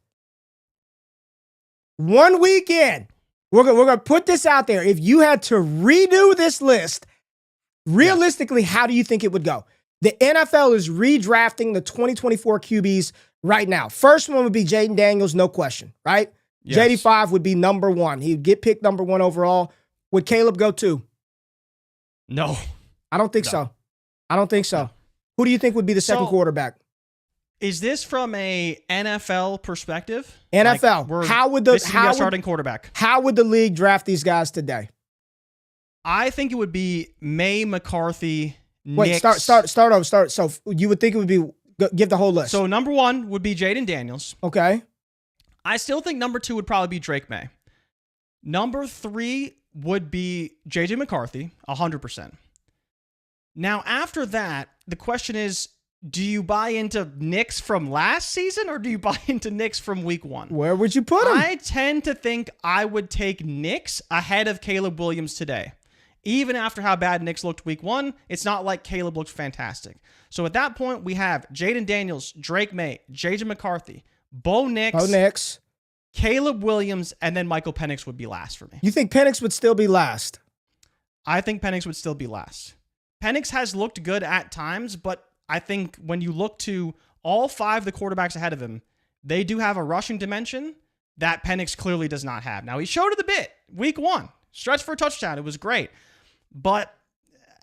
1 week in, we're gonna put this out there. If you had to redo this list, realistically, how do you think it would go? The NFL is redrafting the 2024 QBs right now. First one would be Jayden Daniels, no question, right? Yes. JD5 would be number 1. He would get picked number 1 overall. Would Caleb go 2? No. I don't think so. I don't think so. Who do you think would be the second quarterback? Is this from a NFL perspective? NFL. Like how would the starting quarterback? How would the league draft these guys today? I think it would be May, McCarthy, Wait, Nix. start over. So you would think it would be, give the whole list. So number 1 would be Jayden Daniels. Okay. I still think number 2 would probably be Drake May. Number 3 would be JJ McCarthy, 100%. Now, after that, the question is, do you buy into Nix from last season or do you buy into Nix from week 1? Where would you put him? I tend to think I would take Nix ahead of Caleb Williams today. Even after how bad Nix looked week 1, it's not like Caleb looked fantastic. So at that point, we have Jayden Daniels, Drake May, JJ McCarthy, Bo Nix, Caleb Williams, and then Michael Penix would be last for me. You think Penix would still be last? I think Penix would still be last. Penix has looked good at times, but I think when you look to all 5 of the quarterbacks ahead of him, they do have a rushing dimension that Penix clearly does not have. Now, he showed it a bit week 1. Stretched for a touchdown. It was great. But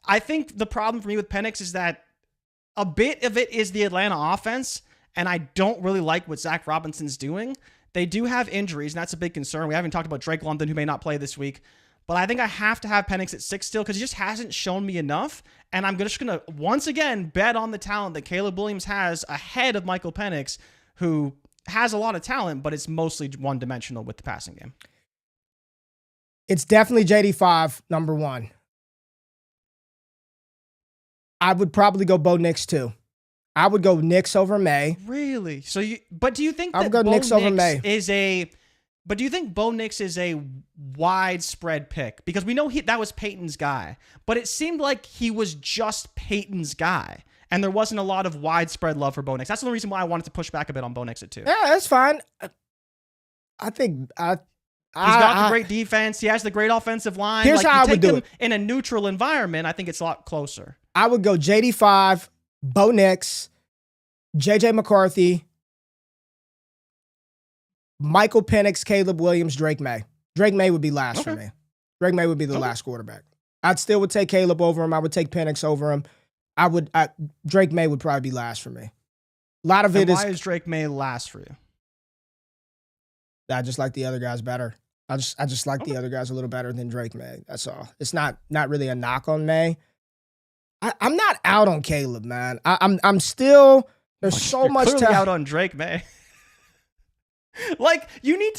I think the problem for me with Penix is that a bit of it is the Atlanta offense, and I don't really like what Zach Robinson's doing. They do have injuries, and that's a big concern. We haven't talked about Drake London, who may not play this week. But I think I have to have Penix at 6 still because he just hasn't shown me enough. And I'm just going to, once again, bet on the talent that Caleb Williams has ahead of Michael Penix, who has a lot of talent, but it's mostly one-dimensional with the passing game. It's definitely JD5, number 1. I would probably go Bo Nix, too. I would go Nix over May. Really? So but do you think I would go Nix over May But do you think Bo Nix is a widespread pick? Because we know that was Peyton's guy, but it seemed like he was just Peyton's guy, and there wasn't a lot of widespread love for Bo Nix. That's the only reason why I wanted to push back a bit on Bo Nix at 2. Yeah, that's fine. I think he's got the great defense. He has the great offensive line. Here's how I would do it. In a neutral environment, I think it's a lot closer. I would go JD5, Bo Nix, JJ McCarthy, Michael Penix, Caleb Williams, Drake May. Drake May would be last for me. Drake May would be the last quarterback. I'd still would take Caleb over him. I would take Penix over him. Drake May would probably be last for me. A lot of it is. Why is Drake May last for you? I just like the other guys better. I just like the other guys a little better than Drake May. That's all. It's not really a knock on May. I'm not out on Caleb, man. I'm still. There's so much clearly out on Drake May. Like you need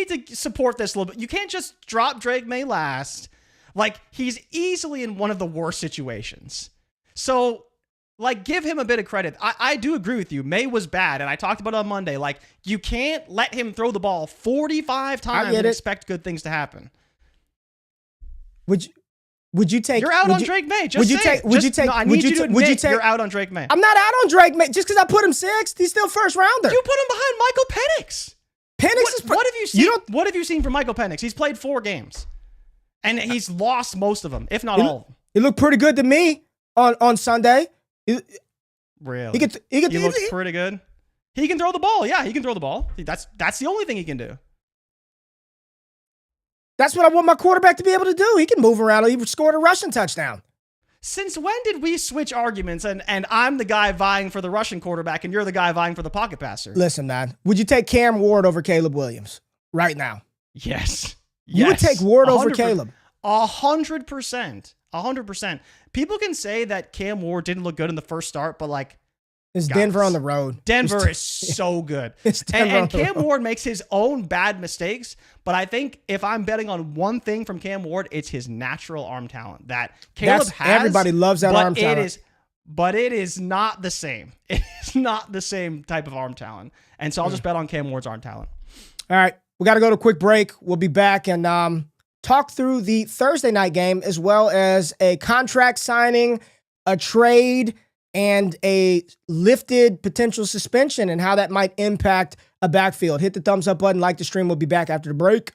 to support this a little bit. You can't just drop Drake May last. Like he's easily in one of the worst situations. So like give him a bit of credit. I do agree with you. May was bad, and I talked about it on Monday. Like you can't let him throw the ball 45 times and expect good things to happen. Would you take? You're out on Drake May. Just say it. I need you to admit you're out on Drake May. I'm not out on Drake May just because I put him 6th. He's still first rounder. You put him behind Michael Penix. What have you seen? What have you seen from Michael Penix? He's played 4 games, and he's lost most of them, if not all of them. He looked pretty good to me on Sunday. Really? He looks pretty good. He can throw the ball. Yeah, he can throw the ball. That's the only thing he can do. That's what I want my quarterback to be able to do. He can move around. He scored a rushing touchdown. Since when did we switch arguments and I'm the guy vying for the rushing quarterback and you're the guy vying for the pocket passer? Listen, man. Would you take Cam Ward over Caleb Williams right now? Yes. You would take Ward over Caleb. 100%. 100%. People can say that Cam Ward didn't look good in the first start, but like, it's Denver on the road. Denver is so good. And Cam Ward makes his own bad mistakes, but I think if I'm betting on one thing from Cam Ward, it's his natural arm talent that Caleb has. Everybody loves that arm talent. But it is not the same. It is not the same type of arm talent. And so I'll just bet on Cam Ward's arm talent. All right. We got to go to a quick break. We'll be back and talk through the Thursday night game as well as a contract signing, a trade, and a lifted potential suspension and how that might impact a backfield. Hit the thumbs up button, like the stream. We'll be back after the break.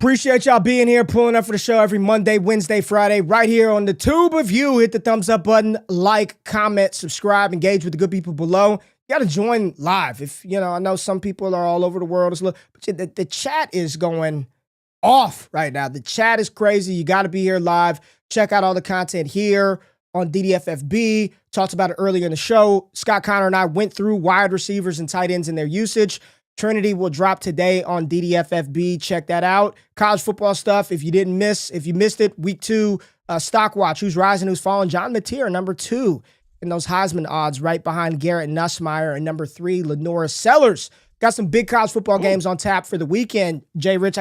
Appreciate y'all being here, pulling up for the show every Monday, Wednesday, Friday, right here on the tube of you. Hit the thumbs up button, like, comment, subscribe, engage with the good people below. You got to join live. If, I know some people are all over the world, but the chat is going off right now. The chat is crazy. You got to be here live. Check out all the content here on DDFFB. Talked about it earlier in the show. Scott Connor and I went through wide receivers and tight ends and their usage. Trinity will drop today on DDFFB. Check that out. College football stuff. If you missed it, week 2, stock watch. Who's rising, who's falling? John Mateer, number 2 in those Heisman odds, right behind Garrett Nussmeier, and number 3, Lenora Sellers. Got some big college football games on tap for the weekend. Jay Rich,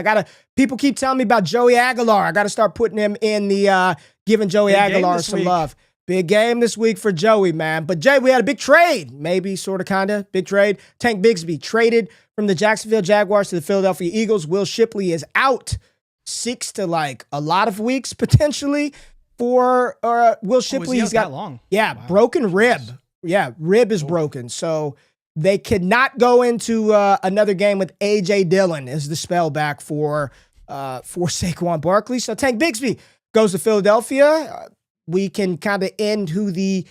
people keep telling me about Joey Aguilar. I got to start putting him in the giving Joey Aguilar some love. Big game this week for Joey, man. But Jay, we had a big trade. Maybe, sort of, kind of. Big trade. Tank Bigsby traded from the Jacksonville Jaguars to the Philadelphia Eagles. Will Shipley is out 6 to a lot of weeks potentially for Will Shipley. He's got that long. Yeah, wow. Broken rib. Yeah, rib is broken. So they could not go into another game with A.J. Dillon as the spell back for Saquon Barkley. So Tank Bigsby goes to Philadelphia. We can kind of end who the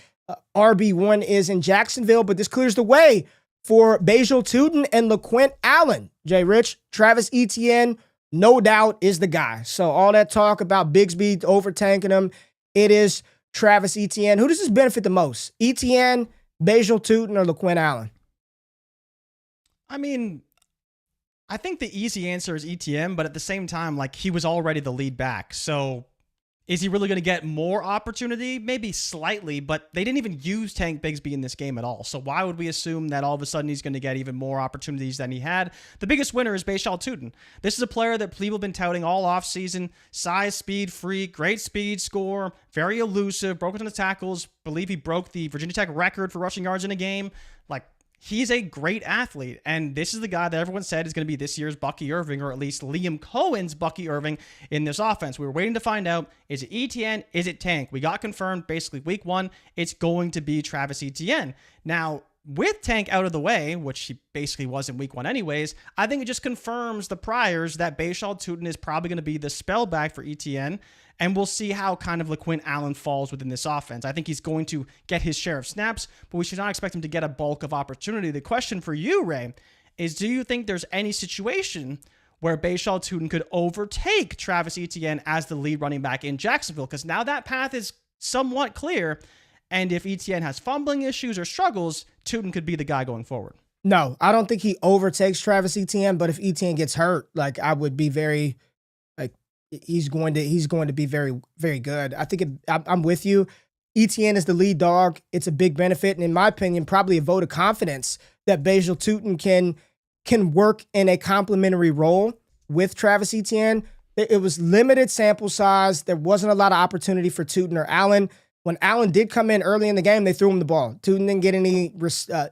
RB1 is in Jacksonville, but this clears the way for Bajal Tutin and LaQuint Allen. Jay Rich, Travis Etienne, no doubt, is the guy. So all that talk about Bigsby overtanking him, it is Travis Etienne. Who does this benefit the most? Etienne, Bajal Tutin, or LaQuint Allen? I mean, I think the easy answer is Etienne, but at the same time, like, he was already the lead back. So is he really going to get more opportunity? Maybe slightly, but they didn't even use Tank Bigsby in this game at all. So why would we assume that all of a sudden he's going to get even more opportunities than he had? The biggest winner is Brashard Tutin. This is a player that people have been touting all offseason. Size, speed, freak, great speed score, very elusive, broke a ton of tackles. Believe he broke the Virginia Tech record for rushing yards in a game. Like, he's a great athlete, and this is the guy that everyone said is going to be this year's Bucky Irving, or at least Liam Cohen's Bucky Irving in this offense. We were waiting to find out, is it Etienne, is it Tank? We got confirmed basically week 1, it's going to be Travis Etienne. Now, with Tank out of the way, which he basically was in week 1 anyways, I think it just confirms the priors that Brashard Tutin is probably going to be the spellback for Etienne, and we'll see how kind of LaQuinn Allen falls within this offense. I think he's going to get his share of snaps, but we should not expect him to get a bulk of opportunity. The question for you, Ray, is do you think there's any situation where Brashard Tutin could overtake Travis Etienne as the lead running back in Jacksonville? Because now that path is somewhat clear, and if Etienne has fumbling issues or struggles, Tutin could be the guy going forward. No, I don't think he overtakes Travis Etienne, but if Etienne gets hurt, like, I would be very, like, he's going to be very, very good. I think I'm with you. Etienne is the lead dog. It's a big benefit, and in my opinion, probably a vote of confidence that Brashard Tutin can work in a complementary role with Travis Etienne. It was limited sample size. There wasn't a lot of opportunity for Tutin or Allen. When Allen did come in early in the game, they threw him the ball. Tutin didn't get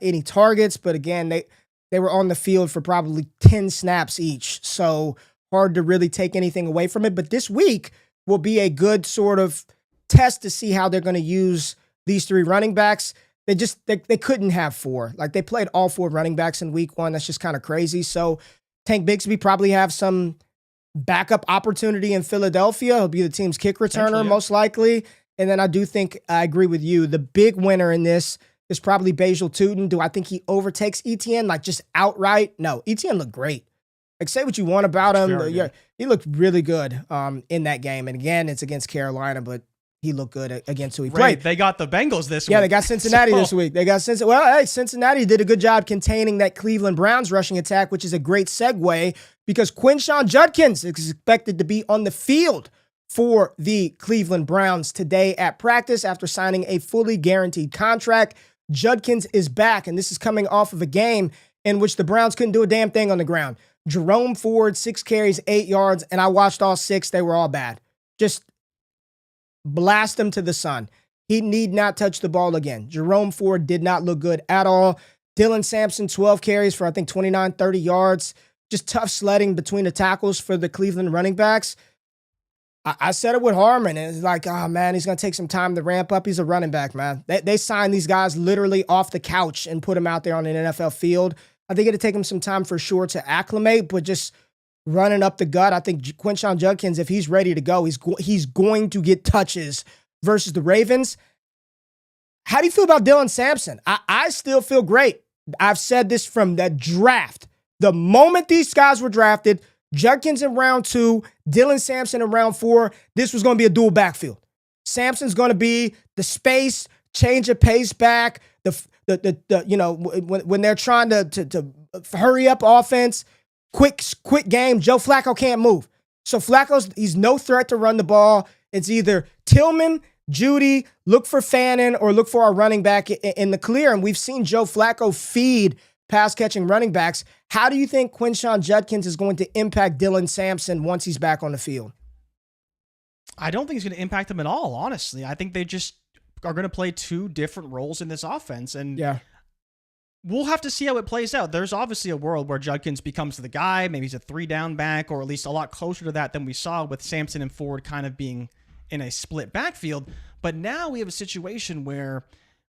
any targets, but again, they were on the field for probably 10 snaps each. So hard to really take anything away from it. But this week will be a good sort of test to see how they're going to use these 3 running backs. They couldn't have 4. Like, they played all 4 running backs in week 1. That's just kind of crazy. So Tank Bigsby probably have some backup opportunity in Philadelphia. He'll be the team's kick returner most likely. And then I do think I agree with you. The big winner in this is probably Brashard Tutin. Do I think he overtakes Etienne, like, just outright? No, Etienne looked great. Like, say what you want about him. Yeah, he looked really good in that game. And again, it's against Carolina, but he looked good against who he played. They got the Bengals this week. Yeah, they got Cincinnati this week. Cincinnati did a good job containing that Cleveland Browns rushing attack, which is a great segue because Quinshon Judkins is expected to be on the field for the Cleveland Browns today at practice after signing a fully guaranteed contract. Judkins is back, and this is coming off of a game in which the Browns couldn't do a damn thing on the ground. Jerome Ford, 6 carries, 8 yards, and I watched all 6. They were all bad. Just blast them to the sun. He need not touch the ball again. Jerome Ford did not look good at all. Dylan Sampson, 12 carries for, I think, 29, 30 yards. Just tough sledding between the tackles for the Cleveland running backs. I said it with Harmon, and it's like, oh, man, he's going to take some time to ramp up. He's a running back, man. They signed these guys literally off the couch and put them out there on an NFL field. I think it'll take him some time for sure to acclimate, but just running up the gut, I think Quinshon Judkins, if he's ready to go, he's going to get touches versus the Ravens. How do you feel about Dylan Sampson? I still feel great. I've said this from the draft. The moment these guys were drafted, Judkins in round 2, Dylan Sampson in round 4, this was going to be a dual backfield. Sampson's going to be the space, change of pace back, when they're trying to hurry up offense, quick game, Joe Flacco can't move. So he's no threat to run the ball. It's either Tillman, Judy, look for Fannin, or look for our running back in the clear. And we've seen Joe Flacco feed pass-catching running backs. How do you think Quinshon Judkins is going to impact Dylan Sampson once he's back on the field? I don't think he's going to impact them at all, honestly. I think they just are going to play 2 different roles in this offense. And yeah, we'll have to see how it plays out. There's obviously a world where Judkins becomes the guy. Maybe he's a 3-down back, or at least a lot closer to that than we saw with Sampson and Ford kind of being in a split backfield. But now we have a situation where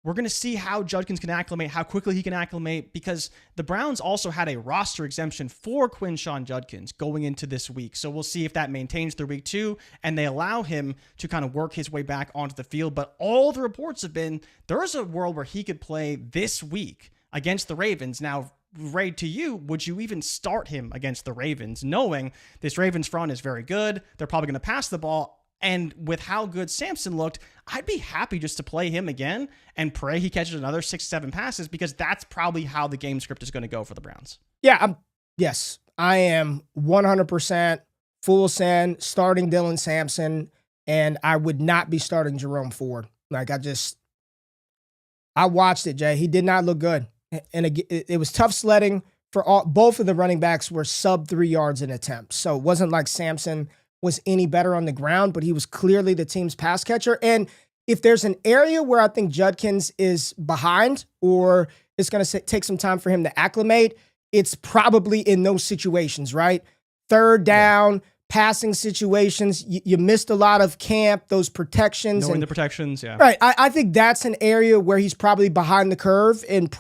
we're going to see how Judkins can acclimate, how quickly he can acclimate, because the Browns also had a roster exemption for Quinshon Judkins going into this week. So we'll see if that maintains through week 2 and they allow him to kind of work his way back onto the field. But all the reports have been there's a world where he could play this week against the Ravens. Now, Ray, to you, would you even start him against the Ravens, knowing this Ravens front is very good? They're probably going to pass the ball. And with how good Sampson looked, I'd be happy just to play him again and pray he catches another 6-7 passes, because that's probably how the game script is going to go for the Browns. Yeah, yes, I am 100% full send starting Dylan Sampson, and I would not be starting Jerome Ford. Like, I watched it, Jay. He did not look good. And it was tough sledding for both of the running backs were sub 3 yards in attempts. So it wasn't like Sampson was any better on the ground, but he was clearly the team's pass catcher. And if there's an area where I think Judkins is behind, or it's going to take some time for him to acclimate, it's probably in those situations, right? Third down, passing situations. You missed a lot of camp, those protections. Knowing the protections, yeah. Right. I think that's an area where he's probably behind the curve and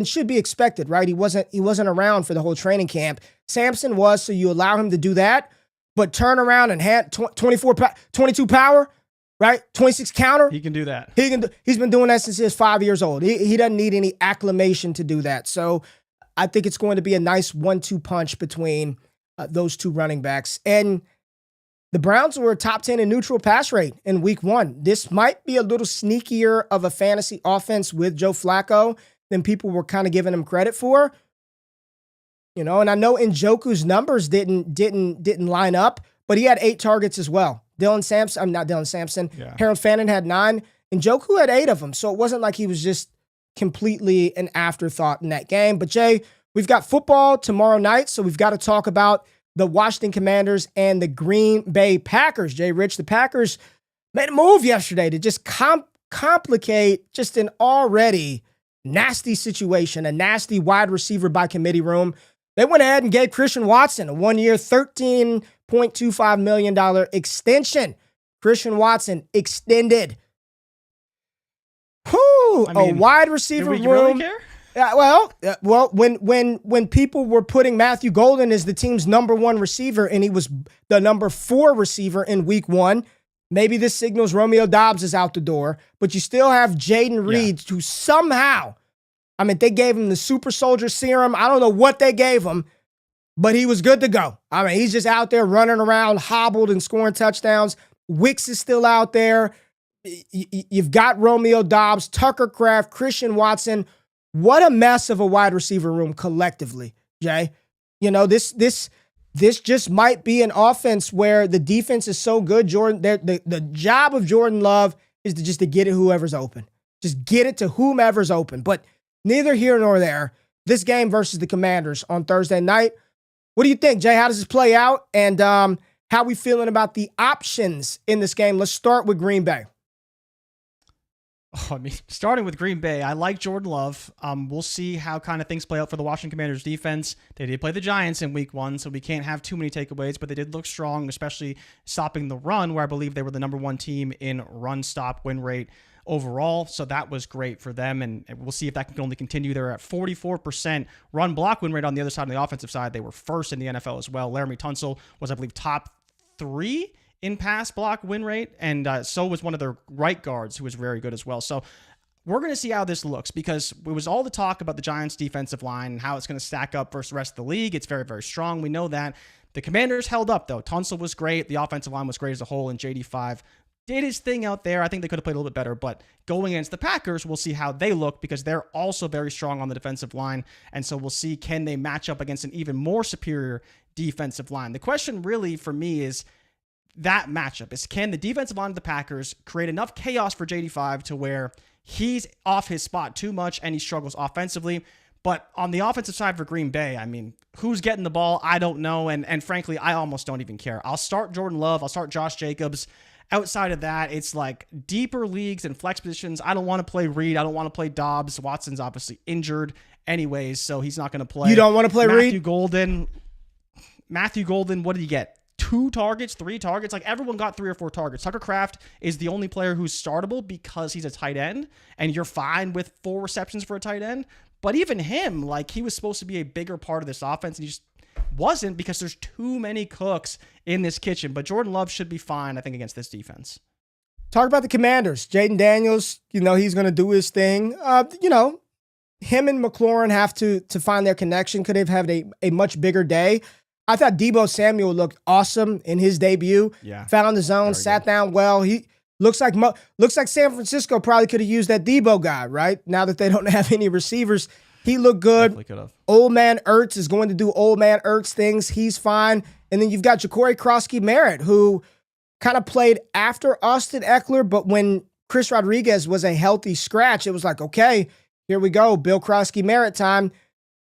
should be expected, right? He wasn't around for the whole training camp. Sampson was, so you allow him to do that, but turn around and hand 22 power, right? 26 counter. He can do that. He's been doing that since he was 5 years old. He doesn't need any acclimation to do that. So I think it's going to be a nice 1-2 punch between those two running backs. And the Browns were top 10 in neutral pass rate in week 1. This might be a little sneakier of a fantasy offense with Joe Flacco than people were kind of giving him credit for. You know, and I know Njoku's numbers didn't line up, but he had 8 targets as well. Not Dylan Sampson. Yeah. Harold Fannin had 9. Njoku had 8 of them. So it wasn't like he was just completely an afterthought in that game. But Jay, we've got football tomorrow night, so we've got to talk about the Washington Commanders and the Green Bay Packers. Jay Rich, the Packers made a move yesterday to just complicate just an already nasty situation, a nasty wide receiver by committee room. They went ahead and gave Christian Watson a 1-year, $13.25 million extension. Christian Watson extended. Whew, a wide receiver room. Really care? Well, when people were putting Matthew Golden as the team's number 1 receiver and he was the number 4 receiver in week 1, maybe this signals Romeo Doubs is out the door, but you still have Jayden Reed who somehow, I mean, they gave him the super soldier serum. I don't know what they gave him, but he was good to go. I mean, he's just out there running around, hobbled and scoring touchdowns. Wicks is still out there. You've got Romeo Doubs, Tucker Kraft, Christian Watson. What a mess of a wide receiver room collectively, Jay. You know, this just might be an offense where the defense is so good. The job of Jordan Love is to get it whoever's open. Just get it to whomever's open. But neither here nor there. This game versus the Commanders on Thursday night. What do you think, Jay? How does this play out? And how we feeling about the options in this game? Let's start with Green Bay. Oh, I mean, starting with Green Bay, I like Jordan Love. We'll see how kind of things play out for the Washington Commanders defense. They did play the Giants in week 1, so we can't have too many takeaways, but they did look strong, especially stopping the run, where I believe they were the number 1 team in run stop win rate overall. So that was great for them, and we'll see if that can only continue. They're at 44% run block win rate on the other side. On the offensive side, they were first in the NFL as well. Laramie Tunsil was, I believe, top 3 in pass block win rate, and so was one of their right guards who was very good as well. So we're going to see how this looks, because it was all the talk about the Giants' defensive line and how it's going to stack up versus the rest of the league. It's very, very strong. We know that. The Commanders held up, though. Tunsil was great. The offensive line was great as a whole, and JD5 did his thing out there. I think they could have played a little bit better, but going against the Packers, we'll see how they look, because they're also very strong on the defensive line, and so we'll see, can they match up against an even more superior defensive line? The question really for me is that matchup is, can the defensive line of the Packers create enough chaos for JD5 to where he's off his spot too much and he struggles offensively? But on the offensive side for Green Bay, I mean, who's getting the ball? I don't know. And frankly, I almost don't even care. I'll start Jordan Love. I'll start Josh Jacobs. Outside of that, it's like deeper leagues and flex positions. I don't want to play Reed. I don't want to play Dobbs. Watson's obviously injured anyways, so he's not going to play. You don't want to play Reed? Matthew Golden, what did he get? 2 targets, 3 targets. Like, everyone got 3 or 4 targets. Tucker Kraft is the only player who's startable because he's a tight end, and you're fine with 4 receptions for a tight end. But even him, like, he was supposed to be a bigger part of this offense, and he just wasn't, because there's too many cooks in this kitchen. But Jordan Love should be fine, I think, against this defense. Talk about the Commanders. Jayden Daniels, he's going to do his thing. Him and McLaurin have to find their connection. Could have had a much bigger day. I thought Deebo Samuel looked awesome in his debut. Yeah. Found the zone, sat down well. He looks like San Francisco probably could have used that Deebo guy, right? Now that they don't have any receivers. He looked good. Definitely could have. Old man Ertz is going to do old man Ertz things. He's fine. And then you've got Croskey-Merritt, who kind of played after Austin Eckler, but when Chris Rodriguez was a healthy scratch, it was like, okay, here we go. Bill Croskey-Merritt time.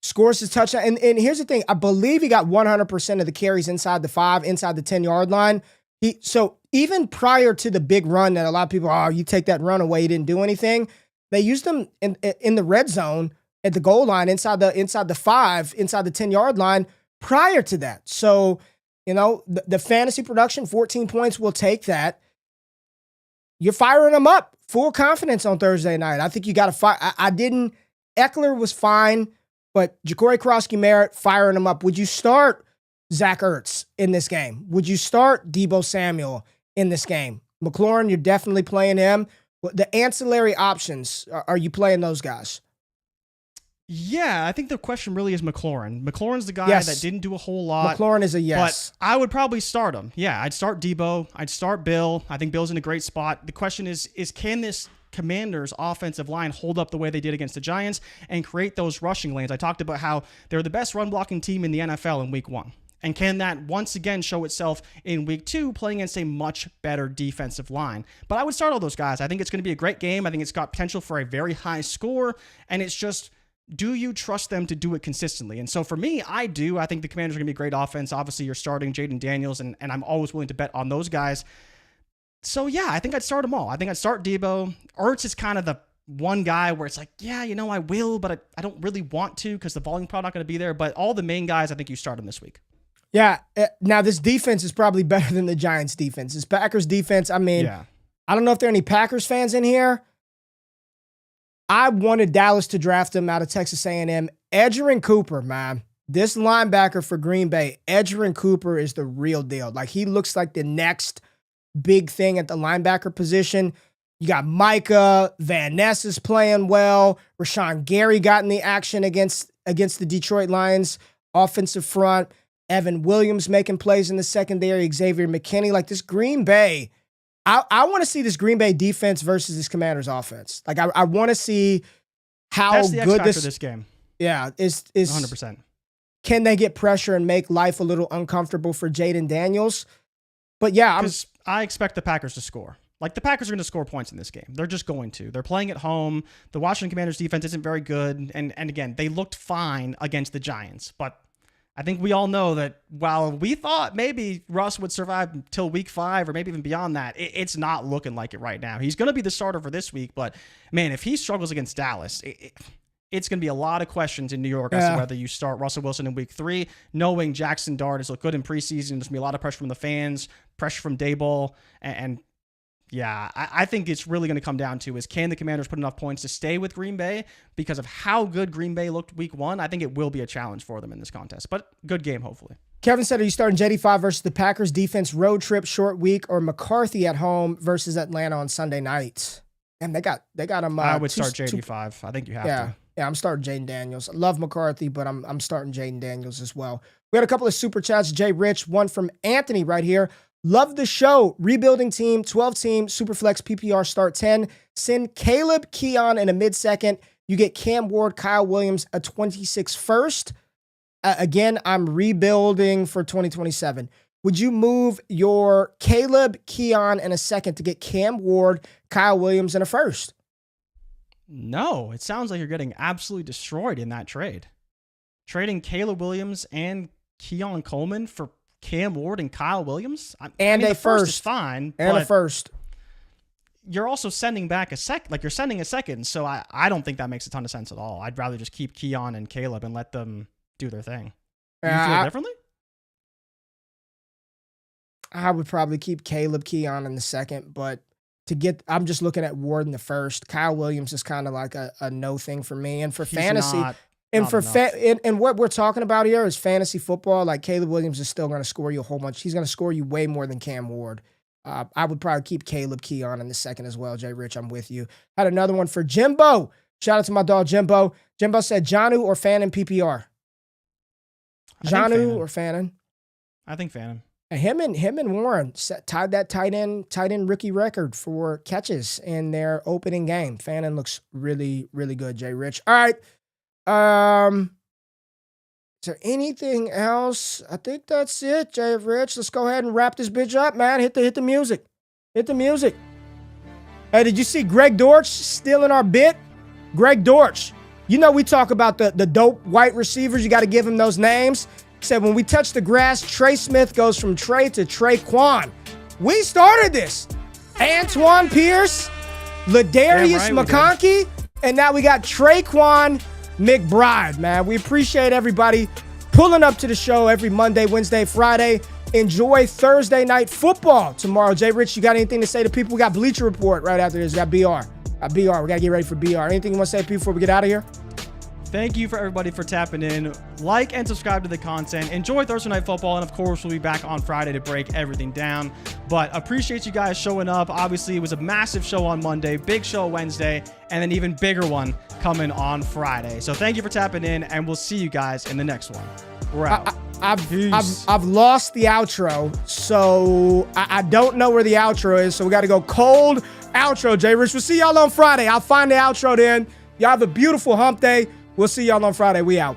Scores his touchdown. And here's the thing. I believe he got 100% of the carries inside the 5, inside the 10-yard line. So even prior to the big run that a lot of people, you take that run away, he didn't do anything. They used him in the red zone at the goal line, inside the 5, inside the 10-yard line prior to that. So, the fantasy production, 14 points, will take that. You're firing them up. Full confidence on Thursday night. I think you got to fire. Eckler was fine. But Croskey-Merritt, firing him up. Would you start Zach Ertz in this game? Would you start Deebo Samuel in this game? McLaurin, you're definitely playing him. The ancillary options, are you playing those guys? Yeah, I think the question really is McLaurin. McLaurin's the guy Yes. that didn't do a whole lot. McLaurin is a yes. But I would probably start him. Yeah, I'd start Deebo. I'd start Bill. I think Bill's in a great spot. The question is can this Commanders offensive line hold up the way they did against the Giants and create those rushing lanes? I talked about how they're the best run blocking team in the NFL in week 1. And can that once again show itself in week 2 playing against a much better defensive line? But I would start all those guys. I think it's going to be a great game. I think it's got potential for a very high score. And it's just, do you trust them to do it consistently? And so for me, I do. I think the Commanders are going to be a great offense. Obviously, you're starting Jayden Daniels, and I'm always willing to bet on those guys. So, yeah, I think I'd start them all. I think I'd start Deebo. Ertz is kind of the one guy where it's like, yeah, I will, but I don't really want to because the volume's probably not going to be there. But all the main guys, I think you start them this week. Yeah. Now, this defense is probably better than the Giants' defense. This Packers defense, I don't know if there are any Packers fans in here. I wanted Dallas to draft him out of Texas A&M. Edgerrin Cooper, man. This linebacker for Green Bay, Edgerrin Cooper is the real deal. Like, he looks like the next big thing at the linebacker position. You got Micah, Van Ness is playing well. Rashawn Gary got in the action against the Detroit Lions offensive front. Evan Williams making plays in the secondary. Xavier McKinney. Like, this Green Bay, I want to see this Green Bay defense versus this Commanders offense. Like, I want to see how That's the good X factor this game. Yeah, is 100%. Can they get pressure and make life a little uncomfortable for Jayden Daniels? But yeah, I expect the Packers to score. Like, the Packers are going to score points in this game. They're just going to. They're playing at home. The Washington Commanders defense isn't very good. And again, they looked fine against the Giants. But I think we all know that while we thought maybe Russ would survive till week 5 or maybe even beyond that, it's not looking like it right now. He's going to be the starter for this week. But, man, if he struggles against Dallas, it's going to be a lot of questions in New York as to whether you start Russell Wilson in week 3, knowing Jackson Dart has looked good in preseason. There's going to be a lot of pressure from the fans, pressure from Daboll, and yeah, I think it's really going to come down to is can the Commanders put enough points to stay with Green Bay because of how good Green Bay looked week 1. I think it will be a challenge for them in this contest, but good game, hopefully. Kevin said, are you starting JD5 versus the Packers defense road trip short week or McCarthy at home versus Atlanta on Sunday night? And they got him. I would start JD5. I think you have to. Yeah, I'm starting Jayden Daniels. I love McCarthy, but I'm starting Jayden Daniels as well. We had a couple of super chats. Jay Rich, one from Anthony right here. Love the show. Rebuilding team, 12-team, Superflex PPR start 10. Send Caleb Keon in a mid-second. You get Cam Ward, Kyle Williams, a 26 first. Again, I'm rebuilding for 2027. Would you move your Caleb Keon in a second to get Cam Ward, Kyle Williams in a first? No, it sounds like you're getting absolutely destroyed in that trade. Trading Caleb Williams and Keon Coleman for Cam Ward and Kyle Williams? A first is fine. And a first. You're also sending back a second. Like, you're sending a second, so I don't think that makes a ton of sense at all. I'd rather just keep Keon and Caleb and let them do their thing. You feel differently? I would probably keep Caleb Keon in the second, but I'm just looking at Ward in the first. Kyle Williams is kind of like a no thing for me. And for fantasy, and what we're talking about here is fantasy football. Like, Caleb Williams is still going to score you a whole bunch. He's going to score you way more than Cam Ward. I would probably keep Caleb Keon in the second as well. Jay Rich, I'm with you. Had another one for Jimbo. Shout out to my dog Jimbo. Jimbo said JuJu or Fannin PPR. JuJu or Fannin? I think Phantom. And him and Warren tied that tight end rookie record for catches in their opening game. Fannin looks really, really good, Jay Rich. All right. Is there anything else? I think that's it, Jay Rich. Let's go ahead and wrap this bitch up, man. Hit the music. Hit the music. Hey, did you see Greg Dortch stealing our bit? Greg Dortch. You know we talk about the dope white receivers. You got to give them those names. Said when we touch the grass, Trey Smith goes from Trey to Traquan. We started this. Antoine Pierce, Ladarius McConkey, and now we got Traquan McBride, man. We appreciate everybody pulling up to the show every Monday, Wednesday, Friday. Enjoy Thursday night football tomorrow. Jay Rich, you got anything to say to people? We got Bleacher Report right after this. We got BR. We got to get ready for BR. Anything you want to say to people before we get out of here? Thank you for everybody for tapping in. Like and subscribe to the content. Enjoy Thursday Night Football. And, of course, we'll be back on Friday to break everything down. But appreciate you guys showing up. Obviously, it was a massive show on Monday, big show Wednesday, and an even bigger one coming on Friday. So thank you for tapping in, and we'll see you guys in the next one. We're out. I've lost the outro, so I don't know where the outro is. So we got to go cold outro, Jay Rich. We'll see y'all on Friday. I'll find the outro then. Y'all have a beautiful hump day. We'll see y'all on Friday. We out.